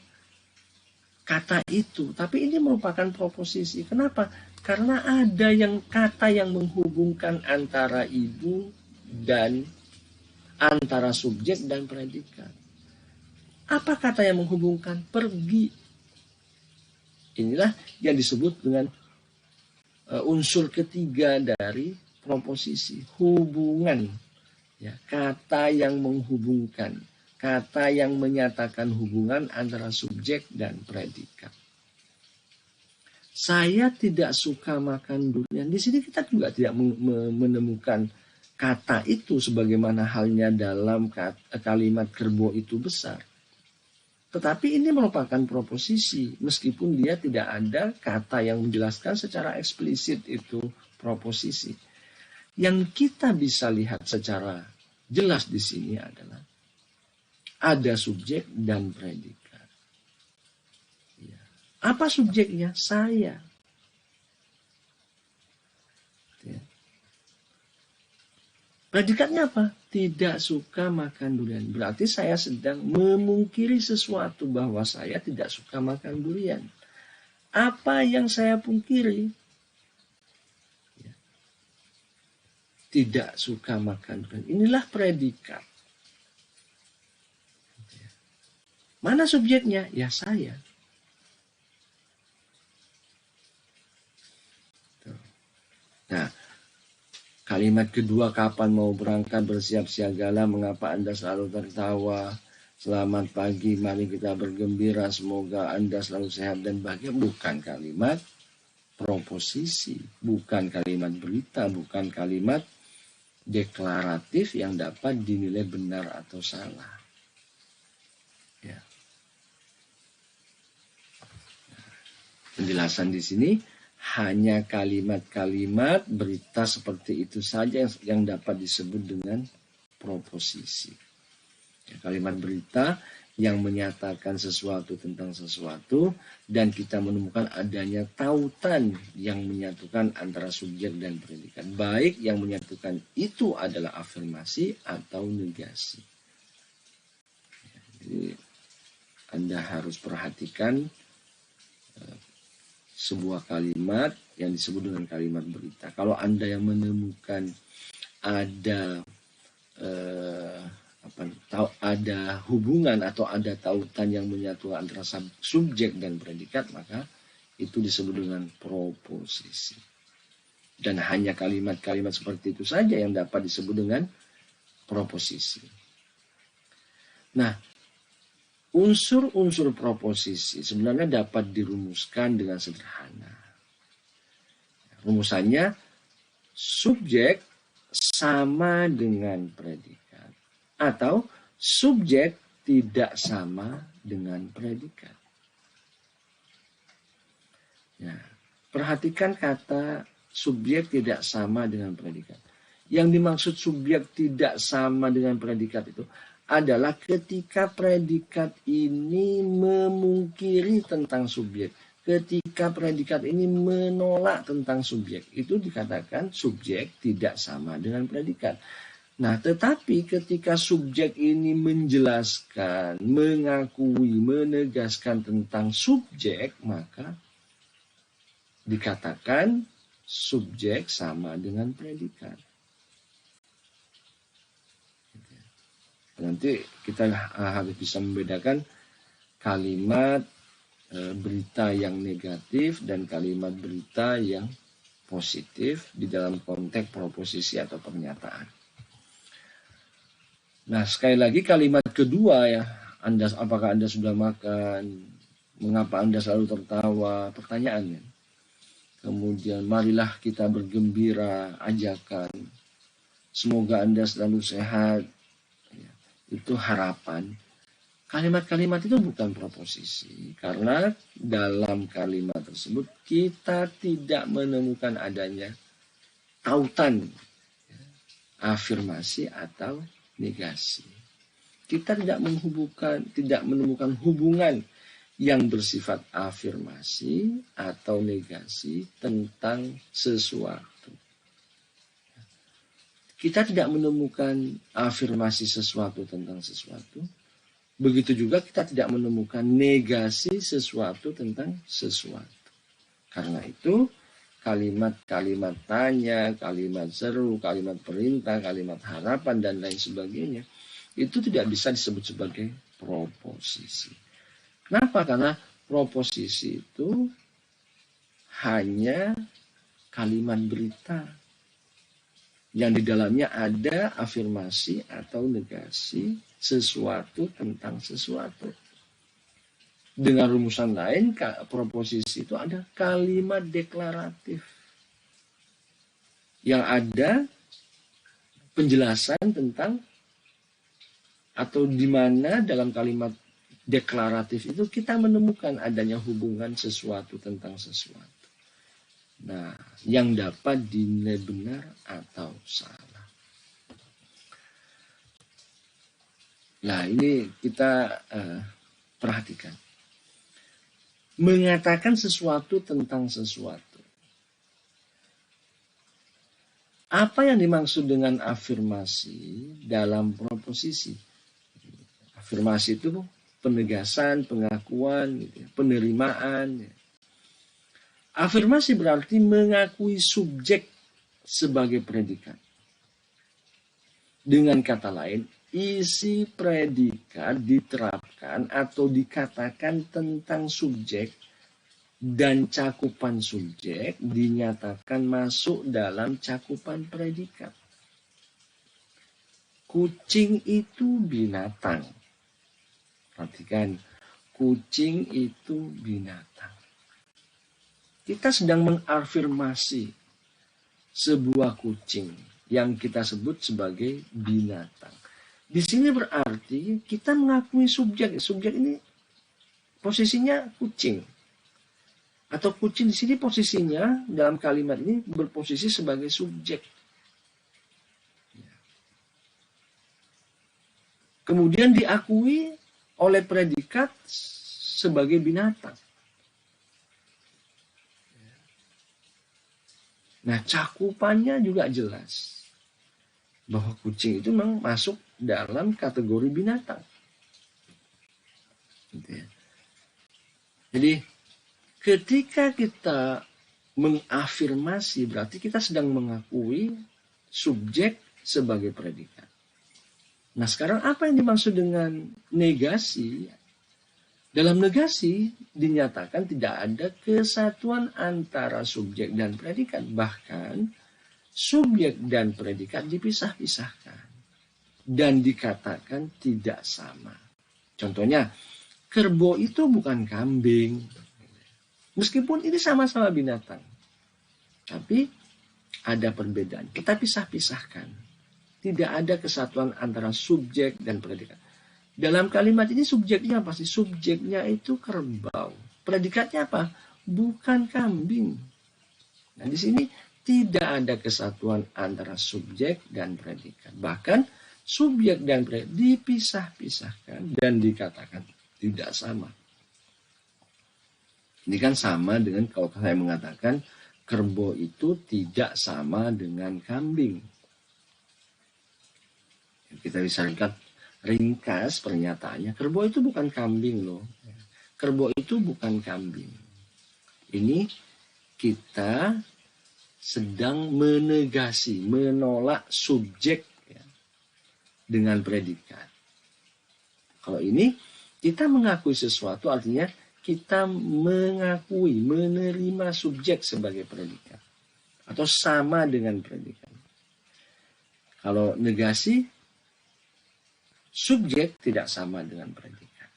kata itu, tapi ini merupakan proposisi. Kenapa? Karena ada kata yang menghubungkan antara ibu dan antara subjek dan predikat. Apa kata yang menghubungkan? Pergi. Inilah yang disebut dengan unsur ketiga dari proposisi, hubungan. Ya, kata yang menghubungkan, kata yang menyatakan hubungan antara subjek dan predikat. Saya tidak suka makan durian. Di sini kita juga tidak menemukan kata itu sebagaimana halnya dalam kalimat kerbo itu besar. Tetapi ini merupakan proposisi, meskipun dia tidak ada kata yang menjelaskan secara eksplisit itu proposisi. Yang kita bisa lihat secara jelas di sini adalah ada subjek dan predikat. Apa subjeknya? Saya. Predikatnya apa? Tidak suka makan durian. Berarti saya sedang memungkiri sesuatu bahwa saya tidak suka makan durian. Apa yang saya pungkiri? Tidak suka makan durian. Inilah predikat. Mana subjeknya? Ya saya. Nah, kalimat kedua, kapan mau berangkat, bersiap siagalah, mengapa Anda selalu tertawa, selamat pagi, mari kita bergembira, semoga Anda selalu sehat dan bahagia. Bukan kalimat proposisi, bukan kalimat berita, bukan kalimat deklaratif yang dapat dinilai benar atau salah. Ya. Penjelasan di sini hanya kalimat-kalimat berita seperti itu saja yang dapat disebut dengan proposisi. Ya, kalimat berita yang menyatakan sesuatu tentang sesuatu dan kita menemukan adanya tautan yang menyatukan antara subjek dan predikat. Baik yang menyatukan itu adalah afirmasi atau negasi. Ya, jadi Anda harus perhatikan sebuah kalimat yang disebut dengan kalimat berita. Kalau Anda yang menemukan ada ada hubungan atau ada tautan yang menyatukan antara subjek dan predikat, maka itu disebut dengan proposisi. Dan hanya kalimat-kalimat seperti itu saja yang dapat disebut dengan proposisi. Nah, unsur-unsur proposisi sebenarnya dapat dirumuskan dengan sederhana. Rumusannya, subjek sama dengan predikat. Atau subjek tidak sama dengan predikat. Ya, perhatikan kata subjek tidak sama dengan predikat. Yang dimaksud subjek tidak sama dengan predikat itu adalah ketika predikat ini memungkiri tentang subjek. Ketika predikat ini menolak tentang subjek. Itu dikatakan subjek tidak sama dengan predikat. Nah, tetapi ketika subjek ini menjelaskan, mengakui, menegaskan tentang subjek, maka dikatakan subjek sama dengan predikat. Nanti kita harus bisa membedakan kalimat berita yang negatif dan kalimat berita yang positif di dalam konteks proposisi atau pernyataan. Nah, sekali lagi kalimat kedua ya, apakah Anda sudah makan? Mengapa Anda selalu tertawa? Pertanyaannya. Kemudian marilah kita bergembira, ajakan. Semoga Anda selalu sehat itu harapan. Kalimat-kalimat itu bukan proposisi, karena dalam kalimat tersebut kita tidak menemukan adanya tautan, afirmasi atau negasi. Kita tidak menemukan hubungan yang bersifat afirmasi atau negasi tentang sesuatu. Kita tidak menemukan afirmasi sesuatu tentang sesuatu. Begitu juga kita tidak menemukan negasi sesuatu tentang sesuatu. Karena itu, kalimat-kalimat tanya, kalimat seru, kalimat perintah, kalimat harapan, dan lain sebagainya, itu tidak bisa disebut sebagai proposisi. Kenapa? Karena proposisi itu hanya kalimat berita yang di dalamnya ada afirmasi atau negasi sesuatu tentang sesuatu. Dengan rumusan lain, proposisi itu ada kalimat deklaratif yang ada penjelasan tentang, atau di mana dalam kalimat deklaratif itu kita menemukan adanya hubungan sesuatu tentang sesuatu. Nah, yang dapat dinilai benar atau salah. Nah, ini kita perhatikan. Mengatakan sesuatu tentang sesuatu. Apa yang dimaksud dengan afirmasi dalam proposisi? Afirmasi itu penegasan, pengakuan, penerimaan. Afirmasi berarti mengakui subjek sebagai predikat. Dengan kata lain, isi predikat diterapkan atau dikatakan tentang subjek dan cakupan subjek dinyatakan masuk dalam cakupan predikat. Kucing itu binatang. Perhatikan, kucing itu binatang. Kita sedang mengafirmasi sebuah kucing yang kita sebut sebagai binatang. Di sini berarti kita mengakui subjek. Subjek ini posisinya kucing. Atau kucing di sini posisinya dalam kalimat ini berposisi sebagai subjek. Kemudian diakui oleh predikat sebagai binatang. Nah, cakupannya juga jelas bahwa kucing itu memang masuk dalam kategori binatang. Jadi, ketika kita mengafirmasi, berarti kita sedang mengakui subjek sebagai predikat. Nah, sekarang apa yang dimaksud dengan negasi? Dalam negasi dinyatakan tidak ada kesatuan antara subjek dan predikat. Bahkan subjek dan predikat dipisah-pisahkan dan dikatakan tidak sama. Contohnya, kerbau itu bukan kambing. Meskipun ini sama-sama binatang. Tapi ada perbedaan. Kita pisah-pisahkan. Tidak ada kesatuan antara subjek dan predikat. Dalam kalimat ini subjeknya apa sih? Subjeknya itu kerbau. Predikatnya apa? Bukan kambing. Nah, di sini tidak ada kesatuan antara subjek dan predikat. Bahkan subjek dan predikat dipisah-pisahkan dan dikatakan tidak sama. Ini kan sama dengan kalau saya mengatakan kerbau itu tidak sama dengan kambing. Kita bisa lihat ringkas pernyataannya. Kerbau itu bukan kambing loh. Kerbau itu bukan kambing. Ini kita sedang menegasi, menolak subjek ya, dengan predikat. Kalau ini kita mengakui sesuatu artinya kita mengakui, menerima subjek sebagai predikat. Atau sama dengan predikat. Kalau negasi, subjek tidak sama dengan predikat.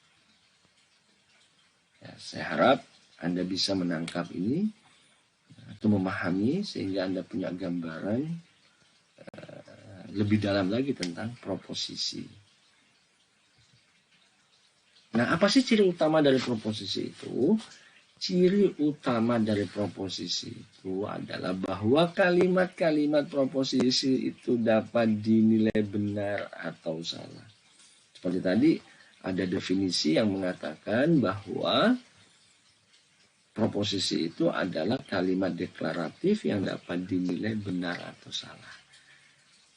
Ya, saya harap Anda bisa menangkap ini atau memahami sehingga Anda punya gambaran lebih dalam lagi tentang proposisi. Nah, apa sih ciri utama dari proposisi itu? Ciri utama dari proposisi itu adalah bahwa kalimat-kalimat proposisi itu dapat dinilai benar atau salah. Seperti tadi ada definisi yang mengatakan bahwa proposisi itu adalah kalimat deklaratif yang dapat dinilai benar atau salah.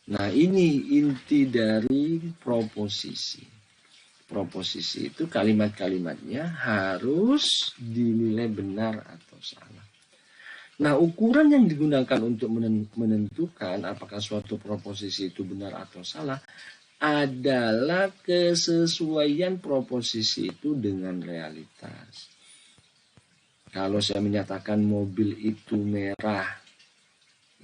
Nah, ini inti dari proposisi. Proposisi itu kalimat-kalimatnya harus dinilai benar atau salah. Nah, ukuran yang digunakan untuk menentukan apakah suatu proposisi itu benar atau salah adalah kesesuaian proposisi itu dengan realitas. Kalau saya menyatakan mobil itu merah,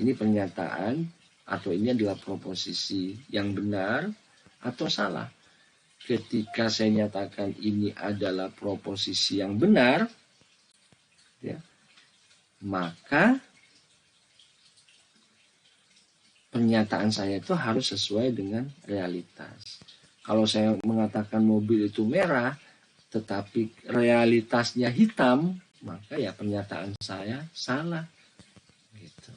ini pernyataan atau ini adalah proposisi yang benar atau salah. Ketika saya nyatakan ini adalah proposisi yang benar, ya, maka pernyataan saya itu harus sesuai dengan realitas. Kalau saya mengatakan mobil itu merah, tetapi realitasnya hitam, maka ya pernyataan saya salah. Gitu.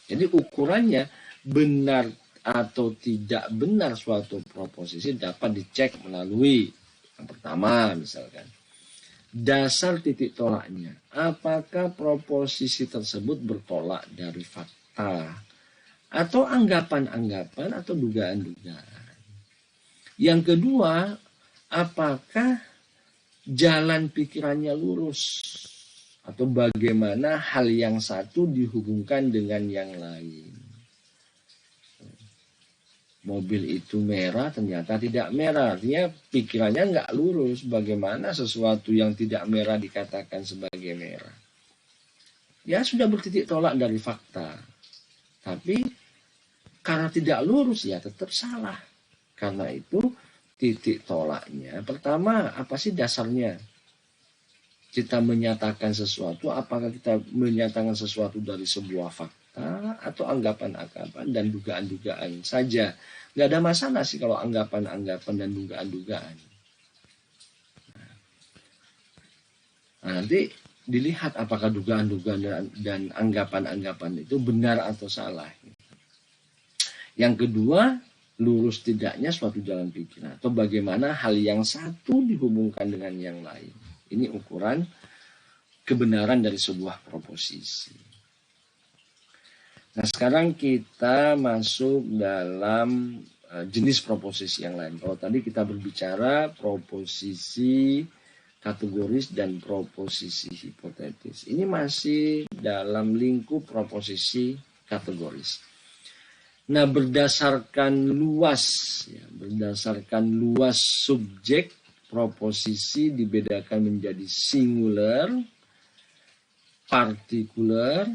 Jadi ukurannya benar atau tidak benar suatu proposisi dapat dicek melalui yang pertama misalkan dasar titik tolaknya. Apakah proposisi tersebut bertolak dari fakta atau anggapan-anggapan atau dugaan-dugaan. Yang kedua, apakah jalan pikirannya lurus atau bagaimana hal yang satu dihubungkan dengan yang lain. Mobil itu merah ternyata tidak merah, artinya pikirannya nggak lurus. Bagaimana sesuatu yang tidak merah dikatakan sebagai merah? Ya sudah bertitik tolak dari fakta, tapi karena tidak lurus ya tetap salah. Karena itu titik tolaknya pertama, apa sih dasarnya kita menyatakan sesuatu? Apakah kita menyatakan sesuatu dari sebuah fakta atau anggapan-anggapan dan dugaan-dugaan saja? Nggak ada masalah sih kalau anggapan-anggapan dan dugaan-dugaan. Nah, nanti dilihat apakah dugaan-dugaan dan anggapan-anggapan itu benar atau salah. Yang kedua, lurus tidaknya suatu jalan pikiran atau bagaimana hal yang satu dihubungkan dengan yang lain. Ini ukuran kebenaran dari sebuah proposisi. Nah, sekarang kita masuk dalam jenis proposisi yang lain. Kalau tadi kita berbicara proposisi kategoris dan proposisi hipotetis. Ini masih dalam lingkup proposisi kategoris. Nah, berdasarkan luas subjek, proposisi dibedakan menjadi singular, partikular,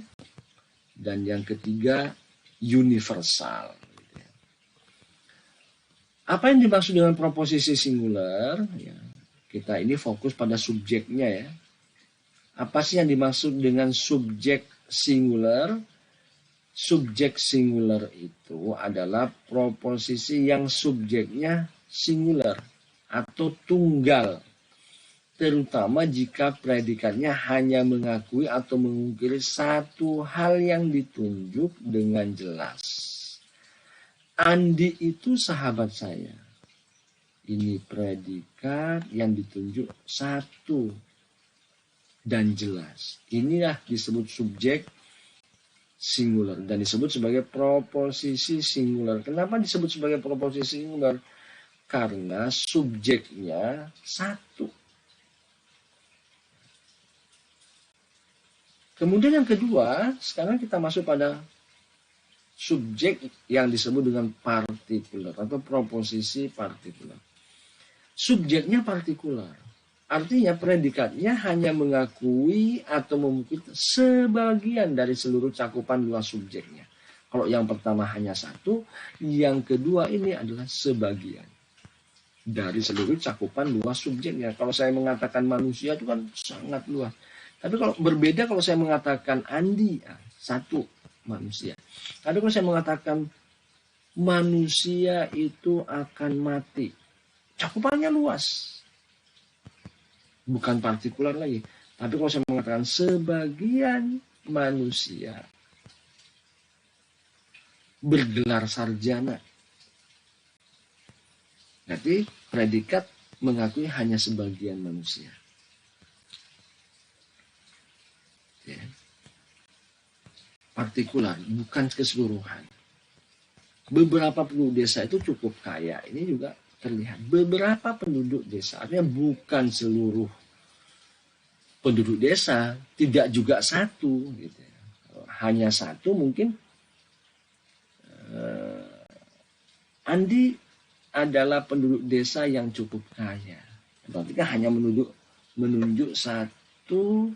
dan yang ketiga universal. Apa yang dimaksud dengan proposisi singular? Ya, kita ini fokus pada subjeknya ya. Apa sih yang dimaksud dengan subjek singular? Subjek singular itu adalah proposisi yang subjeknya singular atau tunggal, terutama jika predikatnya hanya mengakui atau mengungkiri satu hal yang ditunjuk dengan jelas. Andi itu sahabat saya. Ini predikat yang ditunjuk satu dan jelas. Inilah disebut subjek singular dan disebut sebagai proposisi singular. Kenapa disebut sebagai proposisi singular? Karena subjeknya satu. Kemudian yang kedua, sekarang kita masuk pada subjek yang disebut dengan partikular atau proposisi partikular. Subjeknya partikular, artinya predikatnya hanya mengakui atau memungkiri sebagian dari seluruh cakupan luas subjeknya. Kalau yang pertama hanya satu, yang kedua ini adalah sebagian dari seluruh cakupan luas subjeknya. Kalau saya mengatakan manusia itu kan sangat luas. Tapi kalau berbeda kalau saya mengatakan Andi, satu manusia. Tapi kalau saya mengatakan manusia itu akan mati, cakupannya luas. bukan partikular lagi. Tapi kalau saya mengatakan sebagian manusia bergelar sarjana, berarti predikat mengakui hanya sebagian manusia. Ya. Partikular, bukan keseluruhan. Beberapa penduduk desa itu cukup kaya. Ini juga terlihat. Beberapa penduduk desa, artinya bukan seluruh penduduk desa, tidak juga satu. Gitu. Hanya satu mungkin Andi adalah penduduk desa yang cukup kaya. Berarti kan hanya menunjuk satu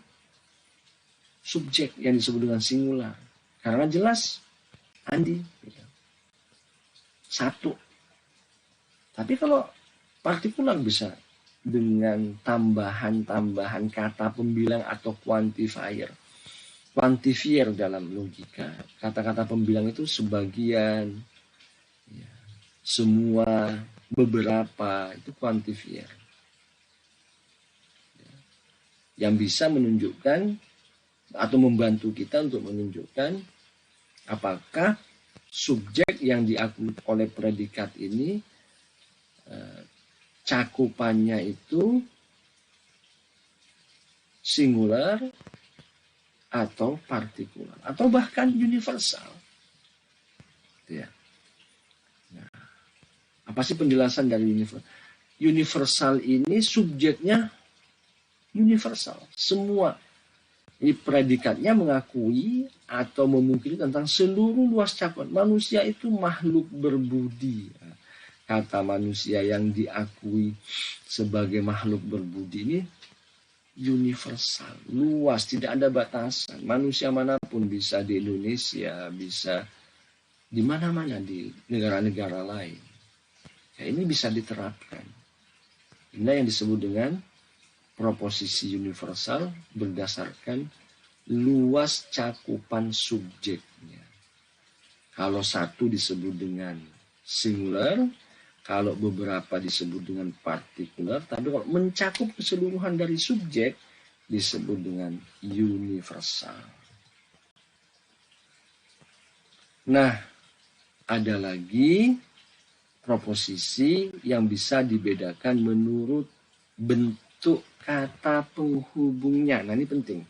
subjek yang disebut dengan singular. Karena jelas Andi gitu. Satu. Tapi kalau partikular bisa dengan tambahan-tambahan kata pembilang atau quantifier. Quantifier dalam logika. Kata-kata pembilang itu sebagian, ya, semua, beberapa, itu quantifier. Ya. Yang bisa menunjukkan atau membantu kita untuk menunjukkan apakah subjek yang diakui oleh predikat ini cakupannya itu singular atau partikular atau bahkan universal. Ya. Nah, apa sih penjelasan dari universal? Universal ini subjeknya universal, semua. Ini predikatnya mengakui atau memungkiri tentang seluruh luas cakupan. Manusia itu makhluk berbudi. Kata manusia yang diakui sebagai makhluk berbudi ini universal, luas, tidak ada batasan. Manusia manapun bisa di Indonesia, bisa di mana-mana di negara-negara lain. Ya, ini bisa diterapkan. Ini yang disebut dengan proposisi universal berdasarkan luas cakupan subjeknya. Kalau satu disebut dengan singular, kalau beberapa disebut dengan partikular, tapi kalau mencakup keseluruhan dari subjek disebut dengan universal. Nah, ada lagi proposisi yang bisa dibedakan menurut bentuk kata penghubungnya. Nah, ini penting.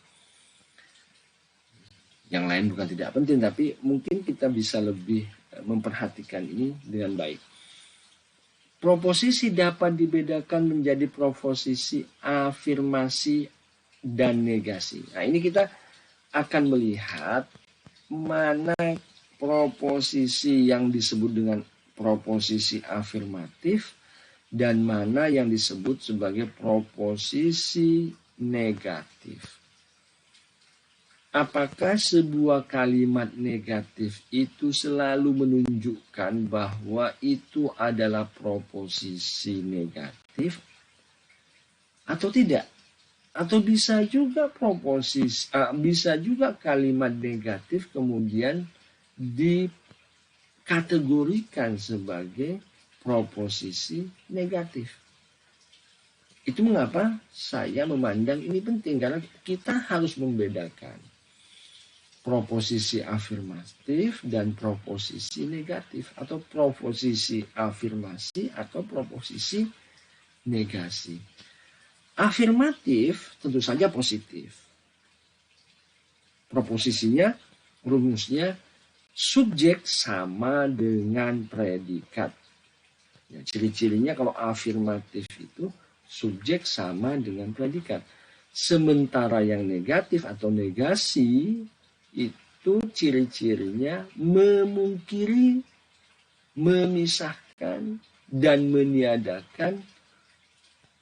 Yang lain bukan tidak penting, tapi mungkin kita bisa lebih memperhatikan ini dengan baik. Proposisi dapat dibedakan menjadi proposisi afirmasi dan negasi. Nah, ini kita akan melihat mana proposisi yang disebut dengan proposisi afirmatif dan mana yang disebut sebagai proposisi negatif. Apakah sebuah kalimat negatif itu selalu menunjukkan bahwa itu adalah proposisi negatif atau tidak? Atau bisa juga bisa juga kalimat negatif kemudian dikategorikan sebagai proposisi negatif. Itu mengapa saya memandang ini penting, karena kita harus membedakan proposisi afirmatif dan proposisi negatif, atau proposisi afirmasi atau proposisi negasi. Afirmatif tentu saja positif. Proposisinya, rumusnya subjek sama dengan predikat. Ya, ciri-cirinya kalau afirmatif itu subjek sama dengan predikat. Sementara yang negatif atau negasi itu ciri-cirinya memungkiri, memisahkan, dan meniadakan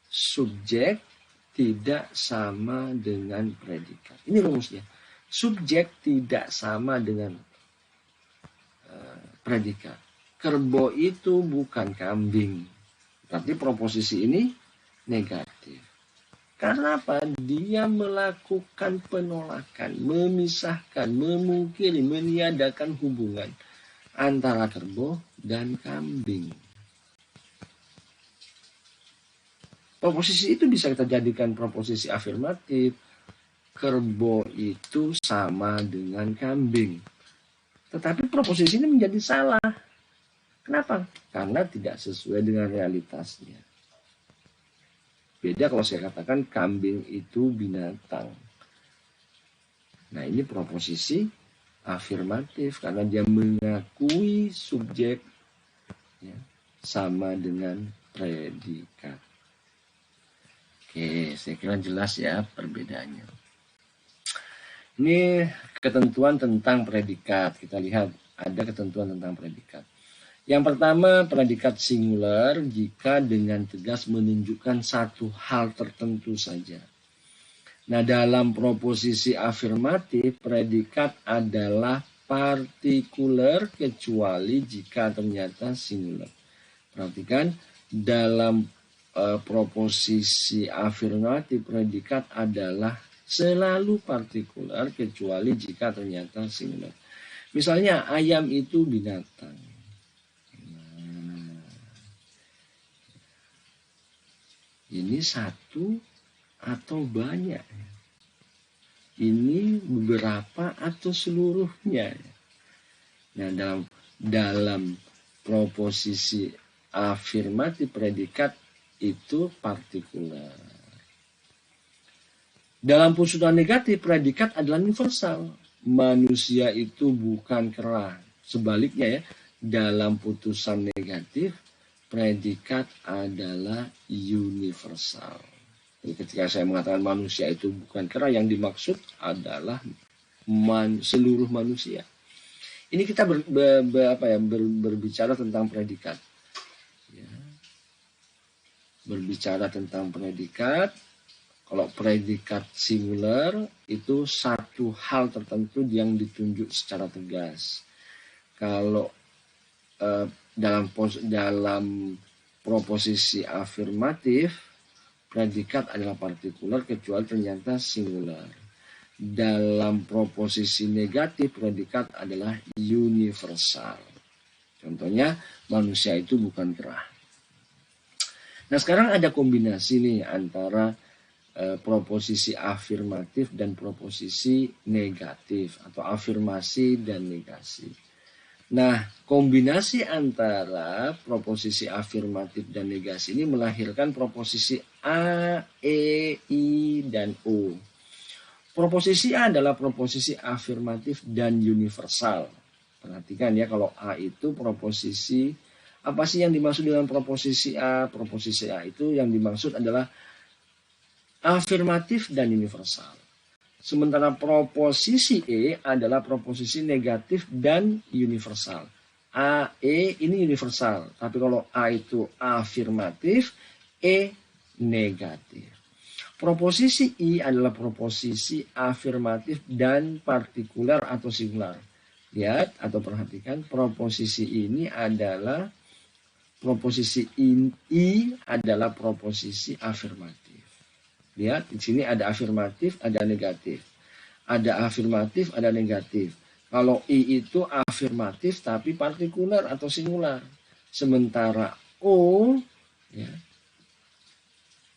subjek tidak sama dengan predikat. Ini rumusnya. Subjek tidak sama dengan predikat. Kerbau itu bukan kambing. Tapi proposisi ini negatif. Karena apa? Dia melakukan penolakan, memisahkan, memungkiri, meniadakan hubungan antara kerbau dan kambing. Proposisi itu bisa kita jadikan proposisi afirmatif. Kerbau itu sama dengan kambing. Tetapi proposisi ini menjadi salah. Kenapa? Karena tidak sesuai dengan realitasnya. Beda kalau saya katakan kambing itu binatang. Nah, ini proposisi afirmatif karena dia mengakui subjek ya, sama dengan predikat. Oke, saya kira jelas ya perbedaannya. Ini ketentuan tentang predikat. Kita lihat ada ketentuan tentang predikat. Yang pertama, predikat singular jika dengan tegas menunjukkan satu hal tertentu saja. Nah, dalam proposisi afirmatif, predikat adalah partikular kecuali jika ternyata singular. Perhatikan, dalam proposisi afirmatif, predikat adalah selalu partikular kecuali jika ternyata singular. Misalnya, ayam itu binatang. Ini satu atau banyak? Ini beberapa atau seluruhnya? Nah, dalam proposisi afirmatif predikat itu partikular. Dalam putusan negatif predikat adalah universal. Manusia itu bukan kera. Sebaliknya ya, dalam putusan negatif predikat adalah universal. Jadi ketika saya mengatakan manusia itu bukan kera, yang dimaksud adalah seluruh manusia. Ini kita berbicara tentang predikat. Ya. Berbicara tentang predikat. Kalau predikat singular itu satu hal tertentu yang ditunjuk secara tegas. Kalau dalam proposisi afirmatif, predikat adalah partikular kecuali ternyata singular. Dalam proposisi negatif, predikat adalah universal. Contohnya, manusia itu bukan kera. Nah, sekarang ada kombinasi nih antara proposisi afirmatif dan proposisi negatif atau afirmasi dan negasi. Nah, kombinasi antara proposisi afirmatif dan negasi ini melahirkan proposisi A, E, I, dan O. Proposisi A adalah proposisi afirmatif dan universal. Perhatikan ya, kalau A itu proposisi, apa sih yang dimaksud dengan proposisi A? Proposisi A itu yang dimaksud adalah afirmatif dan universal. Sementara proposisi E adalah proposisi negatif dan universal. A, E ini universal. Tapi kalau A itu afirmatif, E negatif. Proposisi I adalah proposisi afirmatif dan partikular atau singular. Lihat atau perhatikan, proposisi ini adalah proposisi I adalah proposisi afirmatif. Lihat, di sini ada afirmatif, ada negatif. Ada afirmatif, ada negatif. Kalau I itu afirmatif tapi partikular atau singular. Sementara O, ya,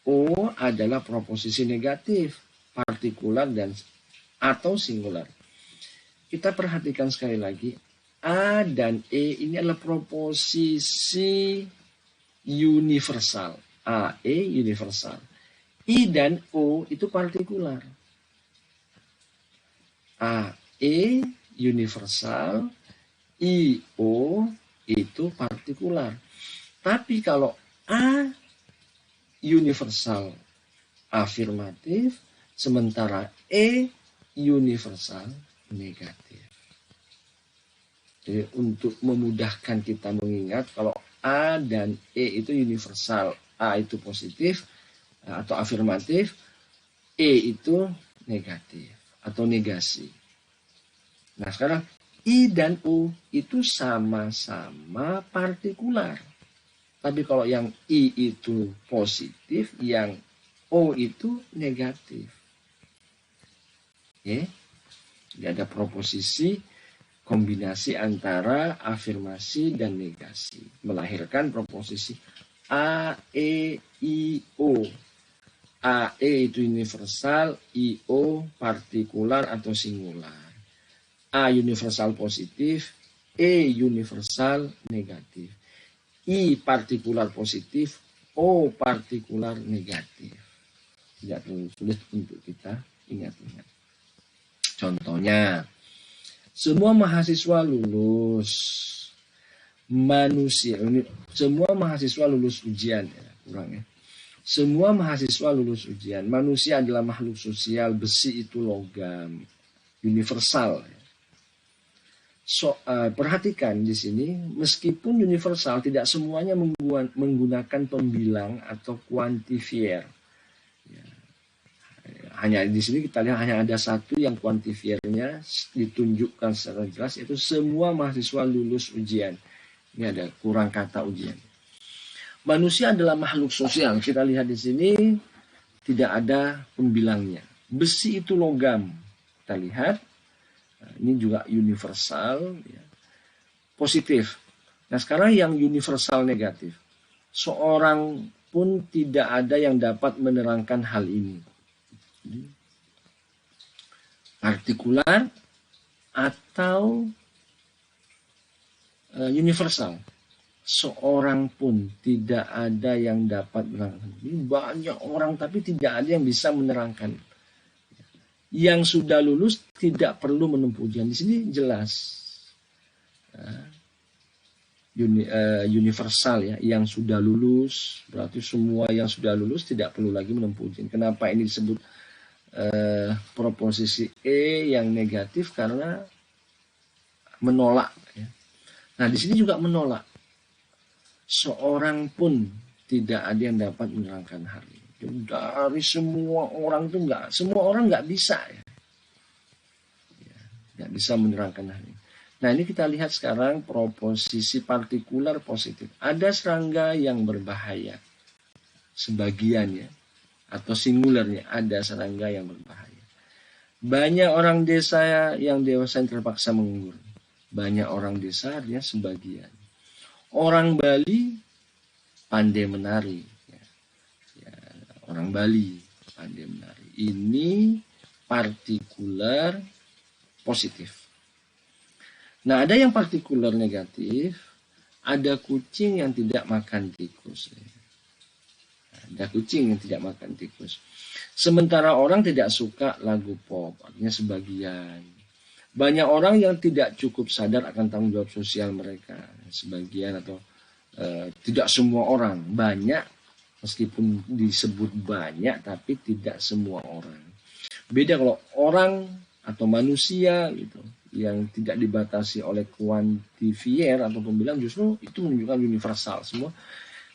O adalah proposisi negatif, partikular dan atau singular. Kita perhatikan sekali lagi, A dan E ini adalah proposisi universal. A, E universal. I dan O itu partikular. A, E universal, I, O itu partikular. Tapi kalau A universal afirmatif, sementara E universal negatif. Jadi untuk memudahkan kita mengingat, kalau A dan E itu universal, A itu positif atau afirmatif, E itu negatif atau negasi. Nah sekarang I dan O itu sama-sama partikular. Tapi kalau yang I itu positif, yang O itu negatif. Oke. Jadi ada proposisi kombinasi antara afirmasi dan negasi. Melahirkan proposisi A, E, I, O. A, E itu universal, I, O partikular atau singular. A universal positif, E universal negatif. I partikular positif, O partikular negatif. Tidak terlalu sulit untuk kita ingat-ingat. Contohnya, semua mahasiswa lulus semua mahasiswa lulus ujian, ya, kurang ya. Semua mahasiswa lulus ujian. Manusia adalah makhluk sosial, besi itu logam, universal. Perhatikan di sini, meskipun universal, tidak semuanya menggunakan pembilang atau kuantifier. Ya. Hanya di sini kita lihat hanya ada satu yang kuantifiernya ditunjukkan secara jelas, yaitu semua mahasiswa lulus ujian. Ini ada kurang kata ujian. Manusia adalah makhluk sosial. Kita lihat di sini tidak ada pembilangnya. Besi itu logam. Kita lihat. Ini juga universal. Ya. Positif. Nah sekarang yang universal negatif. Seorang pun tidak ada yang dapat menerangkan hal ini. Partikular atau universal. Seorang pun tidak ada yang dapat menerangkan. Ini banyak orang tapi tidak ada yang bisa menerangkan. Yang sudah lulus tidak perlu menempuh ujian. Di sini jelas universal ya. Yang sudah lulus berarti semua yang sudah lulus tidak perlu lagi menempuh ujian. Kenapa ini disebut proposisi E yang negatif? Karena menolak. Ya. Nah di sini juga menolak. Seorang pun tidak ada yang dapat menerangkan hal ini. Dari semua orang itu semua orang nggak bisa ya. Nggak bisa menerangkan hal ini. Nah ini kita lihat sekarang proposisi partikular positif. Ada serangga yang berbahaya. Sebagian ya. Atau singularnya ada serangga yang berbahaya. Banyak orang desa yang dewasa yang terpaksa menganggur. Banyak orang desa artinya sebagian. Orang Bali pandai menari. Ya, orang Bali pandai menari. Ini partikular positif. Nah, ada yang partikular negatif. Ada kucing yang tidak makan tikus. Ada kucing yang tidak makan tikus. Sementara orang tidak suka lagu pop. Artinya sebagian. Banyak orang yang tidak cukup sadar akan tanggung jawab sosial mereka. Sebagian atau tidak semua orang. Banyak, meskipun disebut banyak, tapi tidak semua orang. Beda kalau orang atau manusia gitu, yang tidak dibatasi oleh kuantifier atau pembilang, justru itu menunjukkan universal semua.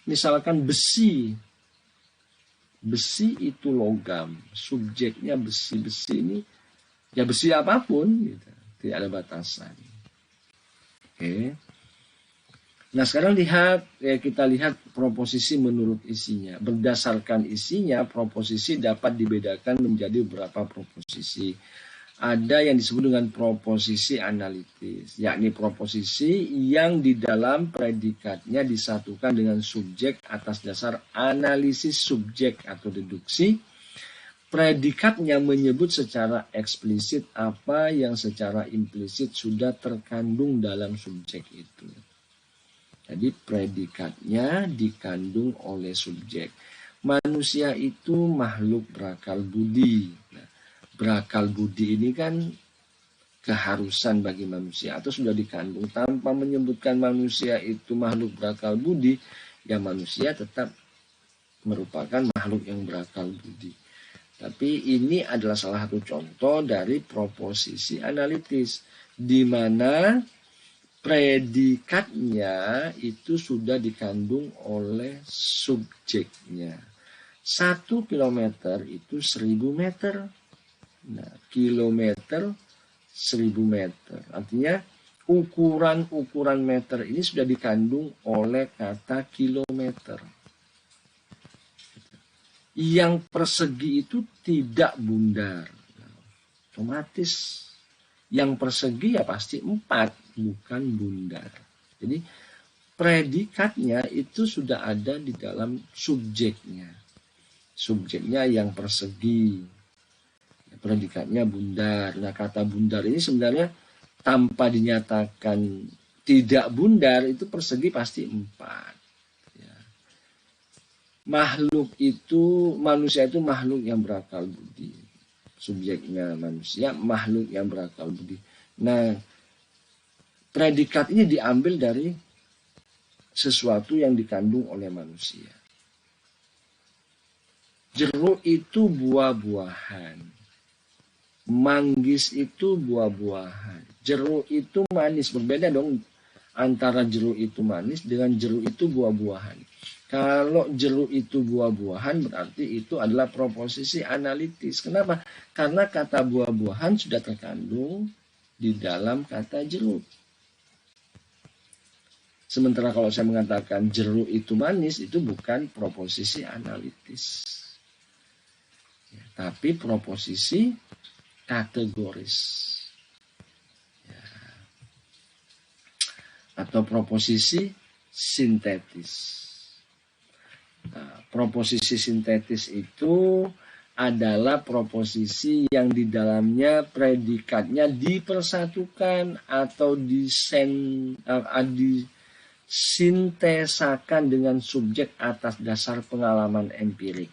Misalkan besi. Besi itu logam. Subjeknya besi. Besi ini ya besi apapun gitu. Tidak ada batasan. Oke. Nah sekarang kita lihat proposisi menurut isinya. Berdasarkan isinya, proposisi dapat dibedakan menjadi beberapa proposisi. Ada yang disebut dengan proposisi analitis, yakni proposisi yang di dalam predikatnya disatukan dengan subjek atas dasar analisis subjek atau deduksi. Predikatnya menyebut secara eksplisit apa yang secara implisit sudah terkandung dalam subjek itu. Jadi predikatnya dikandung oleh subjek. Manusia itu makhluk berakal budi. Nah, berakal budi ini kan keharusan bagi manusia atau sudah dikandung. Tanpa menyebutkan manusia itu makhluk berakal budi, ya manusia tetap merupakan makhluk yang berakal budi. Tapi ini adalah salah satu contoh dari proposisi analitis, di mana predikatnya itu sudah dikandung oleh subjeknya. 1 kilometer itu 1000 meter. Nah, kilometer 1000 meter. Artinya ukuran meter ini sudah dikandung oleh kata kilometer. Yang persegi itu tidak bundar. Otomatis yang persegi ya pasti 4, bukan bundar. Jadi predikatnya itu sudah ada di dalam subjeknya. Subjeknya yang persegi, predikatnya bundar. Nah, kata bundar ini sebenarnya tanpa dinyatakan tidak bundar, itu persegi pasti 4. Ya. Manusia itu makhluk yang berakal budi. Subjeknya manusia, makhluk yang berakal budi. Nah, predikat ini diambil dari sesuatu yang dikandung oleh manusia. Jeruk itu buah-buahan. Manggis itu buah-buahan. Jeruk itu manis. Berbeda dong antara jeruk itu manis dengan jeruk itu buah-buahan. Kalau jeruk itu buah-buahan berarti itu adalah proposisi analitis. Kenapa? Karena kata buah-buahan sudah terkandung di dalam kata jeruk. Sementara kalau saya mengatakan jeruk itu manis, itu bukan proposisi analitis. Ya, tapi proposisi kategoris. Ya. Atau proposisi sintetis. Nah, proposisi sintetis itu adalah proposisi yang di dalamnya predikatnya dipersatukan atau disintesakan dengan subjek atas dasar pengalaman empirik.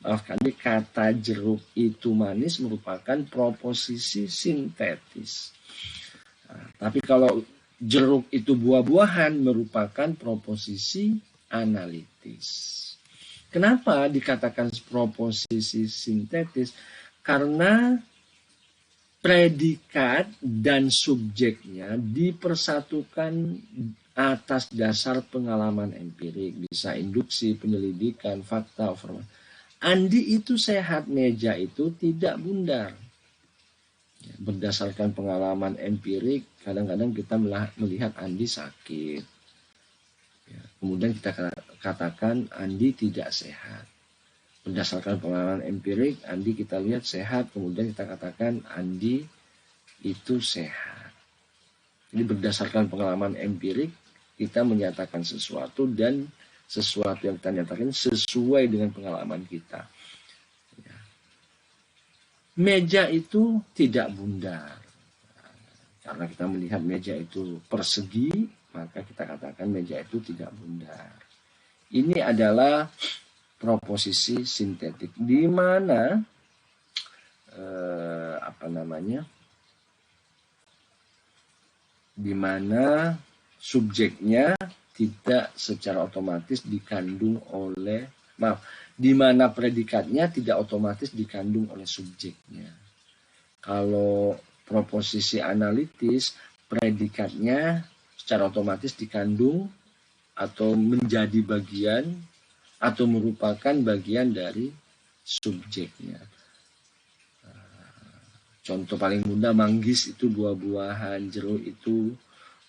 Kali kata jeruk itu manis merupakan proposisi sintetis. Tapi kalau jeruk itu buah-buahan merupakan proposisi analitis. Kenapa dikatakan proposisi sintetis? Karena predikat dan subjeknya dipersatukan atas dasar pengalaman empirik, bisa induksi, penyelidikan, fakta, informasi. Andi itu sehat, meja itu tidak bundar. Ya, berdasarkan pengalaman empirik, kadang-kadang kita melihat Andi sakit. Ya, kemudian kita katakan Andi tidak sehat. Berdasarkan pengalaman empirik, Andi kita lihat sehat, kemudian kita katakan Andi itu sehat. Jadi berdasarkan pengalaman empirik, kita menyatakan sesuatu dan sesuatu yang kita nyatakan sesuai dengan pengalaman kita. Ya. Meja itu tidak bundar. Karena kita melihat meja itu persegi, maka kita katakan meja itu tidak bundar. Ini adalah proposisi sintetik, di mana di mana subjeknya tidak secara otomatis dikandung oleh, di mana predikatnya tidak otomatis dikandung oleh subjeknya. Kalau proposisi analitis, predikatnya secara otomatis dikandung atau menjadi bagian atau merupakan bagian dari subjeknya. Contoh paling mudah, manggis itu buah-buahan, jeruk itu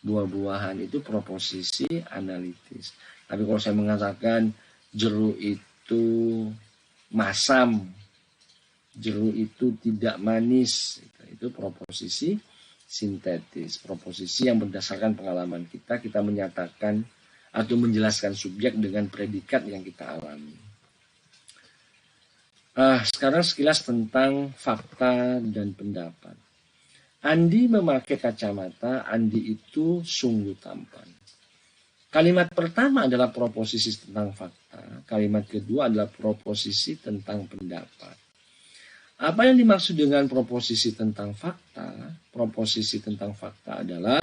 buah-buahan, itu proposisi analitis. Tapi kalau saya mengatakan jeruk itu masam, jeruk itu tidak manis, itu proposisi sintetis, proposisi yang berdasarkan pengalaman kita menyatakan atau menjelaskan subjek dengan predikat yang kita alami. Sekarang sekilas tentang fakta dan pendapat. Andi memakai kacamata, Andi itu sungguh tampan. Kalimat pertama adalah proposisi tentang fakta, kalimat kedua adalah proposisi tentang pendapat. Apa yang dimaksud dengan proposisi tentang fakta? Proposisi tentang fakta adalah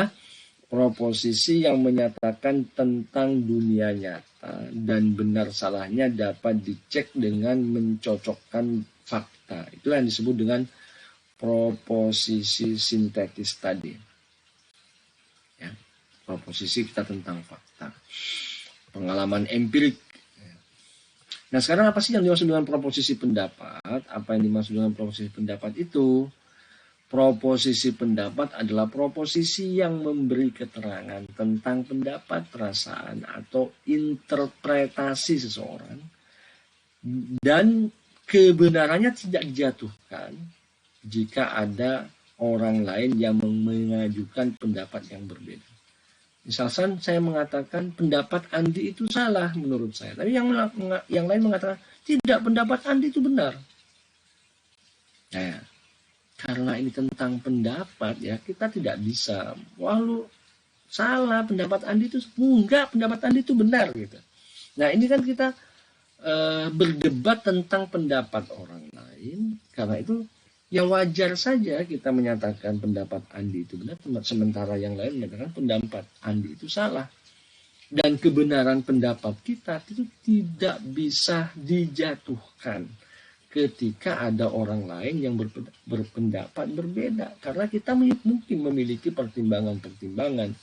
proposisi yang menyatakan tentang dunia nyata dan benar salahnya dapat dicek dengan mencocokkan fakta. Itulah yang disebut dengan proposisi sintetis tadi. Ya, proposisi kita tentang fakta. Pengalaman empirik. Nah, sekarang apa sih yang dimaksud dengan proposisi pendapat? Apa yang dimaksud dengan proposisi pendapat itu? Proposisi pendapat adalah proposisi yang memberi keterangan tentang pendapat, perasaan, atau interpretasi seseorang dan kebenarannya tidak dijatuhkan jika ada orang lain yang mengajukan pendapat yang berbeda. Misalkan saya mengatakan pendapat Andi itu salah menurut saya, tapi yang lain mengatakan tidak, pendapat Andi itu benar. Nah, karena ini tentang pendapat ya, kita tidak bisa, wah lu salah, pendapat Andi itu enggak, pendapat Andi itu benar gitu. Nah, ini kan kita berdebat tentang pendapat orang lain, karena itu ya wajar saja kita menyatakan pendapat Andi itu benar, sementara yang lain menyatakan pendapat Andi itu salah. Dan kebenaran pendapat kita itu tidak bisa dijatuhkan ketika ada orang lain yang berpendapat berbeda. Karena kita mungkin memiliki pertimbangan-pertimbangan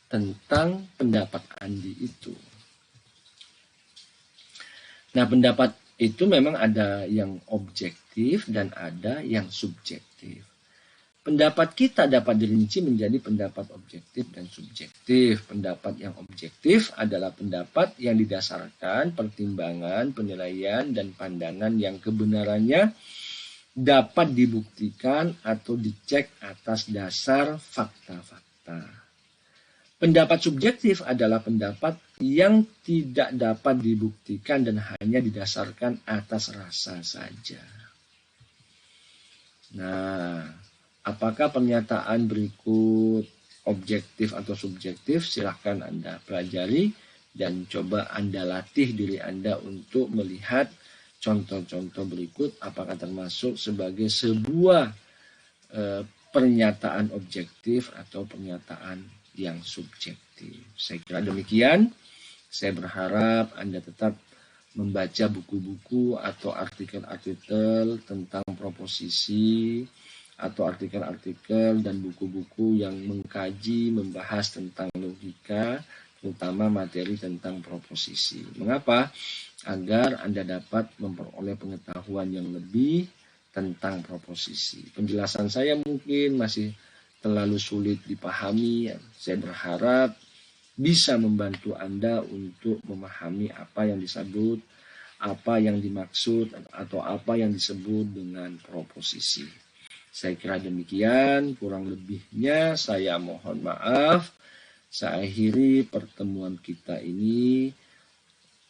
tentang pendapat Andi itu. Nah, pendapat itu memang ada yang objektif dan ada yang subjektif. Pendapat kita dapat dirinci menjadi pendapat objektif dan subjektif. Pendapat yang objektif adalah pendapat yang didasarkan pertimbangan, penilaian, dan pandangan yang kebenarannya dapat dibuktikan atau dicek atas dasar fakta-fakta. Pendapat subjektif adalah pendapat yang tidak dapat dibuktikan dan hanya didasarkan atas rasa saja. Nah, apakah pernyataan berikut objektif atau subjektif? Silahkan Anda pelajari dan coba Anda latih diri Anda untuk melihat contoh-contoh berikut apakah termasuk sebagai sebuah pernyataan objektif atau pernyataan yang subjektif. Saya kira demikian. Saya berharap Anda tetap membaca buku-buku atau artikel-artikel tentang proposisi atau artikel-artikel dan buku-buku yang mengkaji, membahas tentang logika, terutama materi tentang proposisi. Mengapa? Agar Anda dapat memperoleh pengetahuan yang lebih tentang proposisi. Penjelasan saya mungkin masih terlalu sulit dipahami. Saya berharap bisa membantu Anda untuk memahami apa yang disebut, apa yang dimaksud, atau apa yang disebut dengan proposisi. Saya kira demikian, kurang lebihnya saya mohon maaf. Saya akhiri pertemuan kita ini.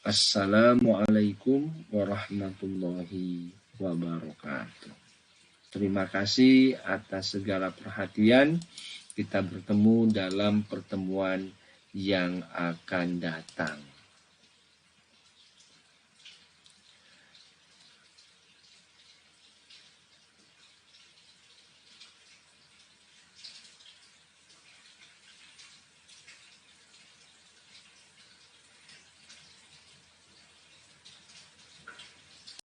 Assalamualaikum warahmatullahi wabarakatuh. Terima kasih atas segala perhatian. Kita bertemu dalam pertemuan yang akan datang.